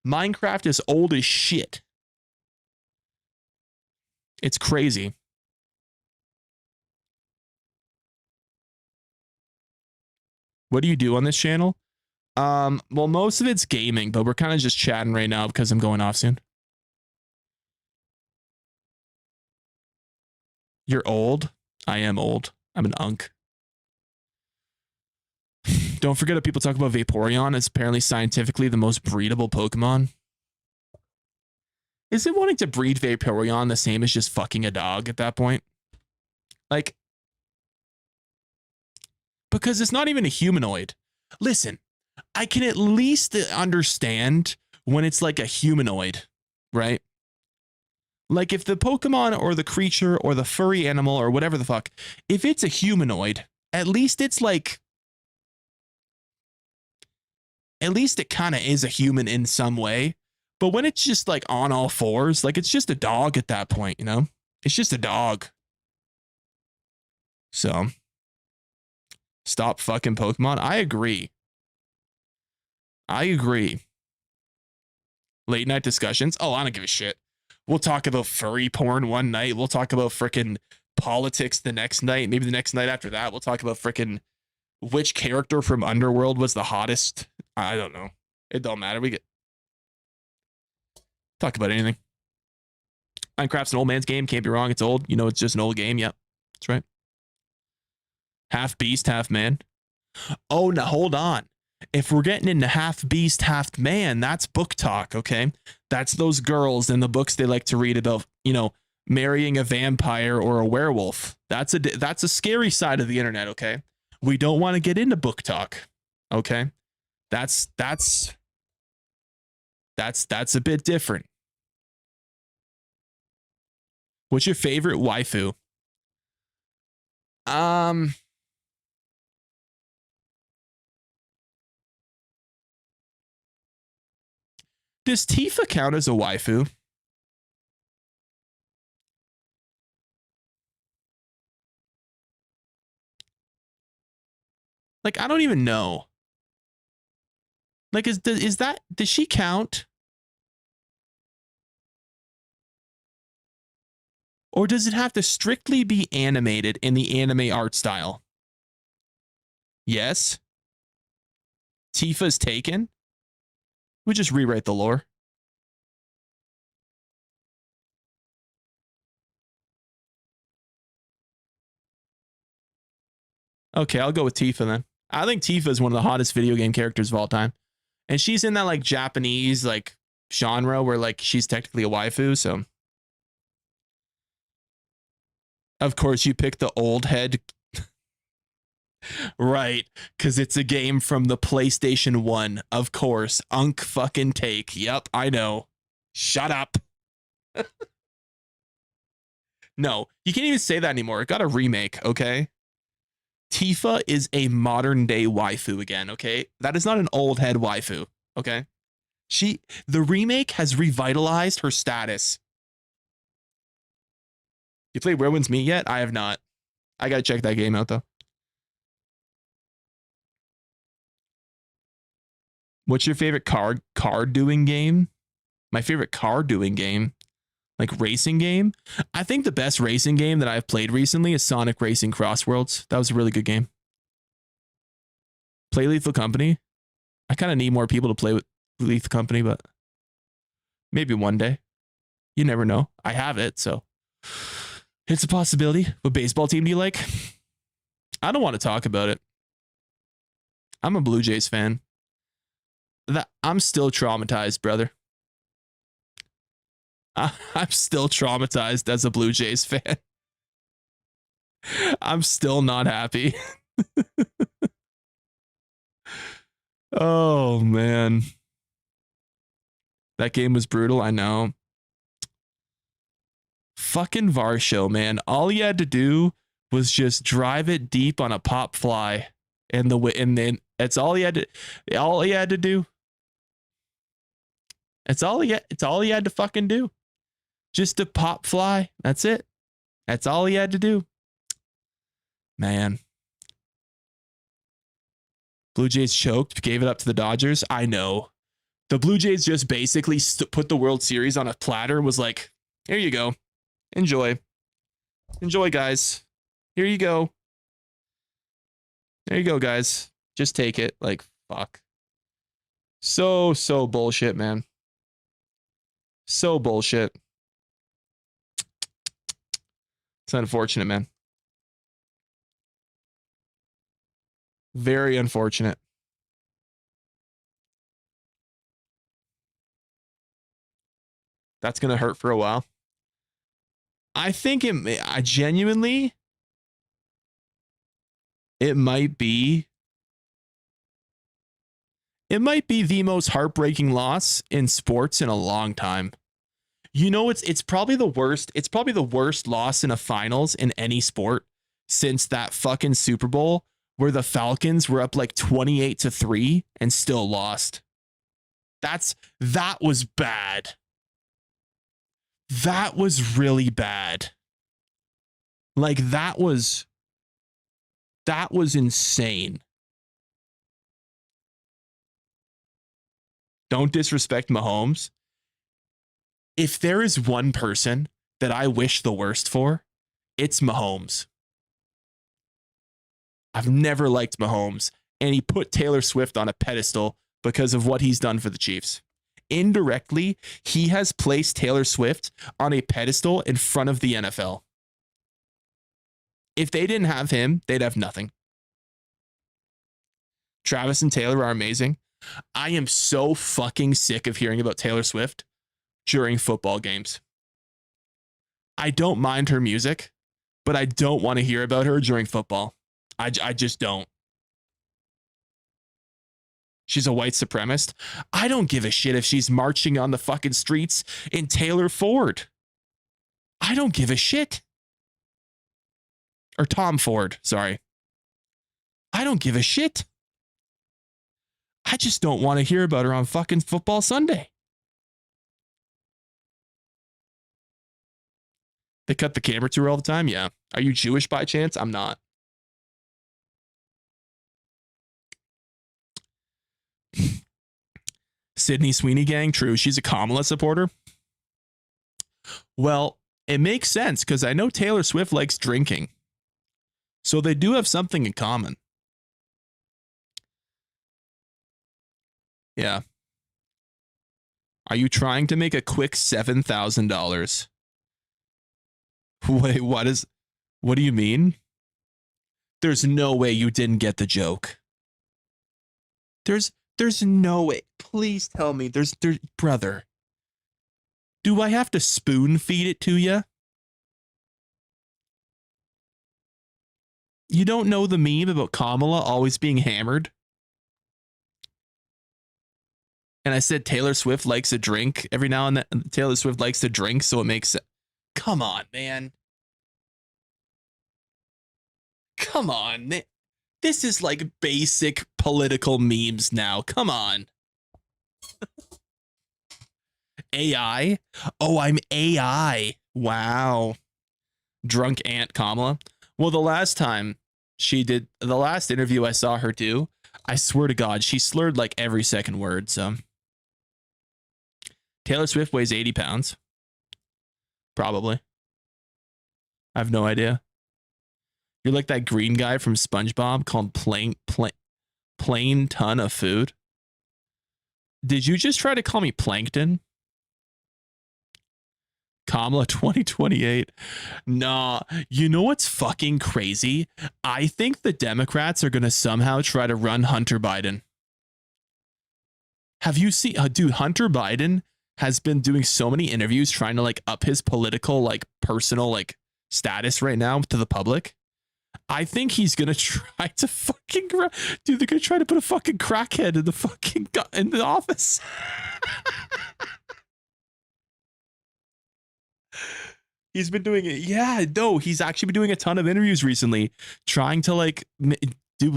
Minecraft is old as shit. It's crazy. What do you do on this channel? Well, most of it's gaming, but we're kind of just chatting right now because I'm going off soon. You're old? I am old. I'm an unk. Don't forget that people talk about Vaporeon. It's apparently scientifically the most breedable Pokemon. Isn't wanting to breed Vaporeon the same as just fucking a dog at that point? Like, because it's not even a humanoid. Listen, I can at least understand when it's like a humanoid, right? Like if the Pokemon or the creature or the furry animal or whatever the fuck, if it's a humanoid, at least it's like, at least it kind of is a human in some way. But when it's just like on all fours, like it's just a dog at that point, you know? It's just a dog. So, stop fucking Pokemon. I agree. I agree. Late night discussions. Oh, I don't give a shit. We'll talk about furry porn one night. We'll talk about freaking politics the next night. Maybe the next night after that, we'll talk about freaking which character from Underworld was the hottest. I don't know. It don't matter. We get talk about anything. Minecraft's an old man's game. Can't be wrong. It's old. You know, it's just an old game. Yep. That's right. Half beast, half man. Oh, now hold on. If we're getting into half beast, half man, that's book talk, okay? That's those girls in the books they like to read about, you know, marrying a vampire or a werewolf. That's a scary side of the internet, okay? We don't want to get into book talk, okay? That's a bit different. What's your favorite waifu? Does Tifa count as a waifu? Like, I don't even know. Like, does she count? Or does it have to strictly be animated in the anime art style? Yes. Tifa's taken? We just rewrite the lore. Okay, I'll go with Tifa then. I think Tifa is one of the hottest video game characters of all time. And she's in that like Japanese like genre where like she's technically a waifu, so of course you pick the old head. Right, because it's a game from the PlayStation 1. Of course. Unk fucking take. Yep, I know. Shut up. No, you can't even say that anymore. It got a remake, okay? Tifa is a modern day waifu again, okay? That is not an old head waifu, okay? The remake has revitalized her status. You played Where Winds Meet yet? I have not. I gotta check that game out though. What's your favorite car doing game? My favorite car doing game, like racing game. I think the best racing game that I've played recently is Sonic Racing Cross Worlds. That was a really good game. Play Lethal Company. I kind of need more people to play with Lethal Company, but maybe one day. You never know. I have it, so it's a possibility. What baseball team do you like? I don't want to talk about it. I'm a Blue Jays fan. I'm still traumatized, brother. I'm still traumatized as a Blue Jays fan. I'm still not happy. Oh, man. That game was brutal, I know. Fucking Varsho, man. All you had to do was just drive it deep on a pop fly. And then that's all he had to do. It's all he had to fucking do. Just a pop fly. That's it. That's all he had to do. Man. Blue Jays choked, gave it up to the Dodgers. I know. The Blue Jays just basically put the World Series on a platter and was like, here you go. Enjoy. Enjoy, guys. Here you go. There you go, guys. Just take it. Like, fuck. So bullshit, man. So bullshit. It's unfortunate, man. Very unfortunate. That's going to hurt for a while. I think it might be the most heartbreaking loss in sports in a long time. You know, it's probably the worst. It's probably the worst loss in a finals in any sport since that fucking Super Bowl where the Falcons were up like 28-3 and still lost. That was bad. That was really bad. Like that was insane. Don't disrespect Mahomes. If there is one person that I wish the worst for, it's Mahomes. I've never liked Mahomes, and he put Taylor Swift on a pedestal because of what he's done for the Chiefs. Indirectly, he has placed Taylor Swift on a pedestal in front of the NFL. If they didn't have him, they'd have nothing. Travis and Taylor are amazing. I am so fucking sick of hearing about Taylor Swift during football games. I don't mind her music, but I don't want to hear about her during football. I just don't. She's a white supremacist. I don't give a shit if she's marching on the fucking streets in Taylor Ford. I don't give a shit. Or Tom Ford, sorry. I don't give a shit. I just don't want to hear about her on fucking Football Sunday. They cut the camera to her all the time? Yeah. Are you Jewish by chance? I'm not. Sydney Sweeney gang, true. She's a Kamala supporter. Well, it makes sense because I know Taylor Swift likes drinking. So they do have something in common. Yeah. Are you trying to make a quick $7,000? Wait, what do you mean? There's no way you didn't get the joke. There's no way. Please tell me. There's brother. Do I have to spoon feed it to you? You don't know the meme about Kamala always being hammered? And I said Taylor Swift likes a drink every now and then. Taylor Swift likes to drink, so it makes sense. Come on, man. Come on. This is like basic political memes now. Come on. AI? Oh, I'm AI. Wow. Drunk Aunt Kamala. Well, the last interview I saw her do, I swear to God, she slurred like every second word. So Taylor Swift weighs 80 pounds. Probably. I have no idea. You're like that green guy from SpongeBob called Plain Ton of Food. Did you just try to call me Plankton? Kamala 2028. Nah, you know what's fucking crazy? I think the Democrats are going to somehow try to run Hunter Biden. Have you seen, dude, Hunter Biden has been doing so many interviews trying to like up his political, like personal, like status right now to the public. I think he's going to try to fucking, dude, they're going to try to put a fucking crackhead in the fucking, in the office. He's been doing it. Yeah, no, he's actually been doing a ton of interviews recently, trying to like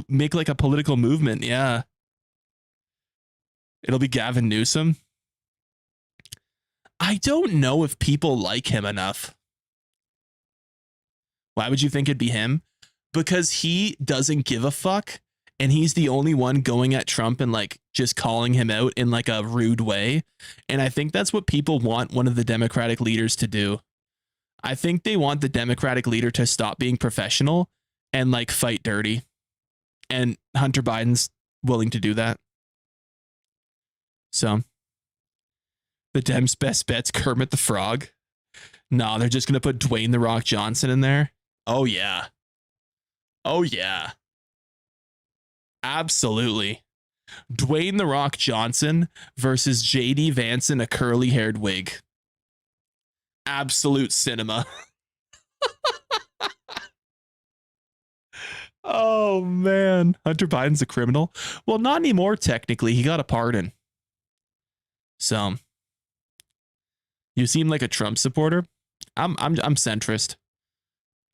make like a political movement. Yeah. It'll be Gavin Newsom. I don't know if people like him enough. Why would you think it'd be him? Because he doesn't give a fuck. And he's the only one going at Trump and like just calling him out in like a rude way. And I think that's what people want one of the Democratic leaders to do. I think they want the Democratic leader to stop being professional and like fight dirty. And Hunter Biden's willing to do that. So the Dems' best bet's Kermit the Frog. No, they're just going to put Dwayne The Rock Johnson in there. Oh, yeah. Oh, yeah. Absolutely. Dwayne The Rock Johnson versus JD Vance in a curly haired wig. Absolute cinema. Oh, man. Hunter Biden's a criminal. Well, not anymore, technically. He got a pardon. So, you seem like a Trump supporter. I'm centrist.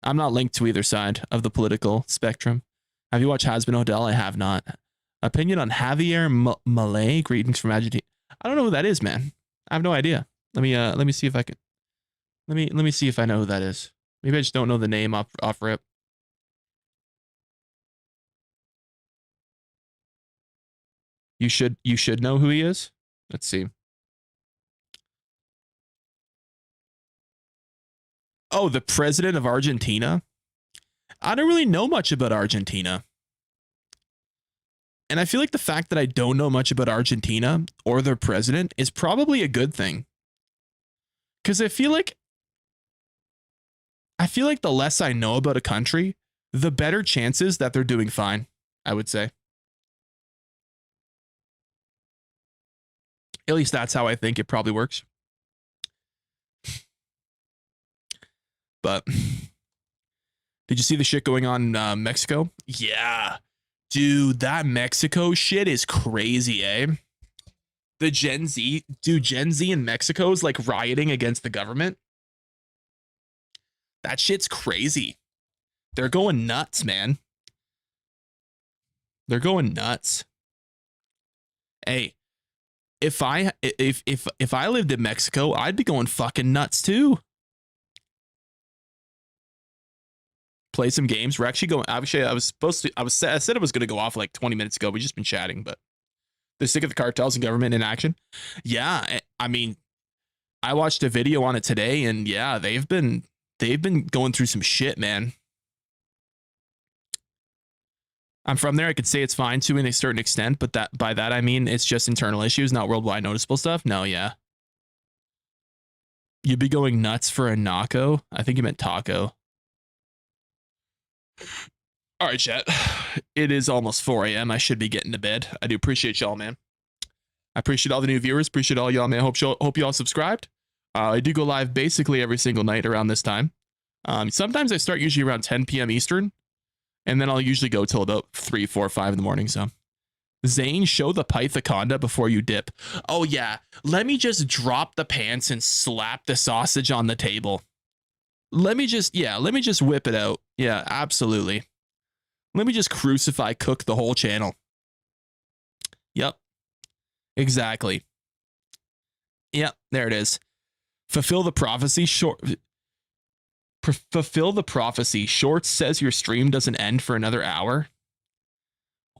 I'm not linked to either side of the political spectrum. Have you watched Hasbin Odell? I have not. Opinion on Javier Malay? Greetings from Argentina. I don't know who that is, man. I have no idea. Let me see if I can. Let me see if I know who that is. Maybe I just don't know the name off rip. You should know who he is. Let's see. Oh, the president of Argentina? I don't really know much about Argentina. And I feel like the fact that I don't know much about Argentina or their president is probably a good thing. Because I feel like the less I know about a country, the better chances that they're doing fine, I would say. At least that's how I think it probably works. But did you see the shit going on in Mexico? Yeah. Dude, that Mexico shit is crazy, eh? The Gen Z, dude, Gen Z in Mexico is like rioting against the government. That shit's crazy. They're going nuts, man. They're going nuts. Hey, if I lived in Mexico, I'd be going fucking nuts too. Play some games. We're actually going. Actually, I said it was going to go off like 20 minutes ago. We've just been chatting, but they're sick of the cartels and government in action. Yeah, I mean, I watched a video on it today, and yeah, they've been going through some shit, man. I'm from there. I could say it's fine to a certain extent, but by that I mean it's just internal issues, not worldwide noticeable stuff. No, yeah. You'd be going nuts for a naco. I think you meant taco. All right, chat. It is almost 4 a.m. I should be getting to bed. I do appreciate y'all, man. I appreciate all the new viewers. Appreciate all y'all, man. Hope y'all subscribed. I do go live basically every single night around this time. Sometimes I start usually around 10 p.m. Eastern, and then I'll usually go till about 3, 4, 5 in the morning. So, Zane, show the Pythaconda before you dip. Oh yeah, let me just drop the pants and slap the sausage on the table. Let me just whip it out. Yeah, absolutely. Let me just crucify cook the whole channel. Yep. Exactly. Yep, there it is. Fulfill the prophecy. Fulfill the prophecy. Shorts says your stream doesn't end for another hour.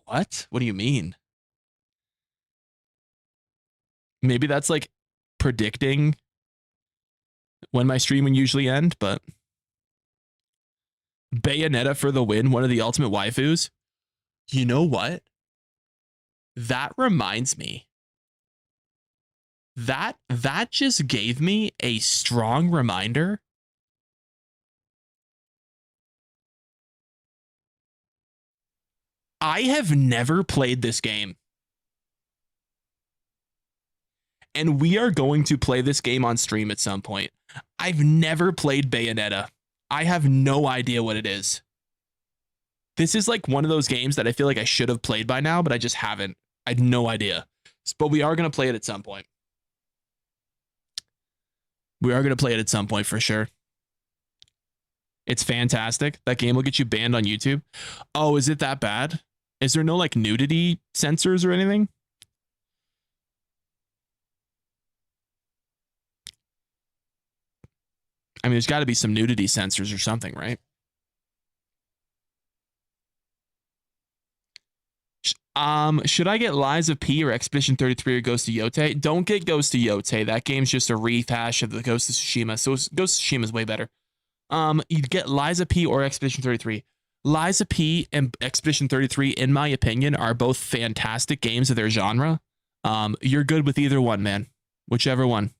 What? What do you mean? Maybe that's like predicting when my stream would usually end, but Bayonetta for the win, one of the ultimate waifus. You know what? That reminds me. That just gave me a strong reminder. I have never played this game. And we are going to play this game on stream at some point. I've never played Bayonetta. I have no idea what it is. This is like one of those games that I feel like I should have played by now, but I just haven't. I had no idea. But we are going to play it at some point. We are going to play it at some point for sure. It's fantastic. That game will get you banned on YouTube. Oh, is it that bad? Is there no like nudity censors or anything? I mean, there's got to be some nudity censors or something, right? Should I get Lies of P or Expedition 33 or Ghost of Yotei? Don't get Ghost of Yotei. That game's just a rehash of the Ghost of Tsushima. So Ghost of Tsushima is way better. You get Lies of P or Expedition 33. Lies of P and Expedition 33, in my opinion, are both fantastic games of their genre. You're good with either one, man. Whichever one.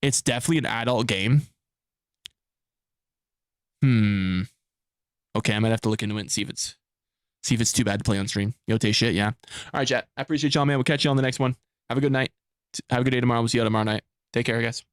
It's definitely an adult game. Okay, I might have to look into it and see if it's too bad to play on stream. Yotei shit, yeah. All right, chat. I appreciate y'all, man. We'll catch you on the next one. Have a good night. Have a good day tomorrow. We'll see you tomorrow night. Take care, guys.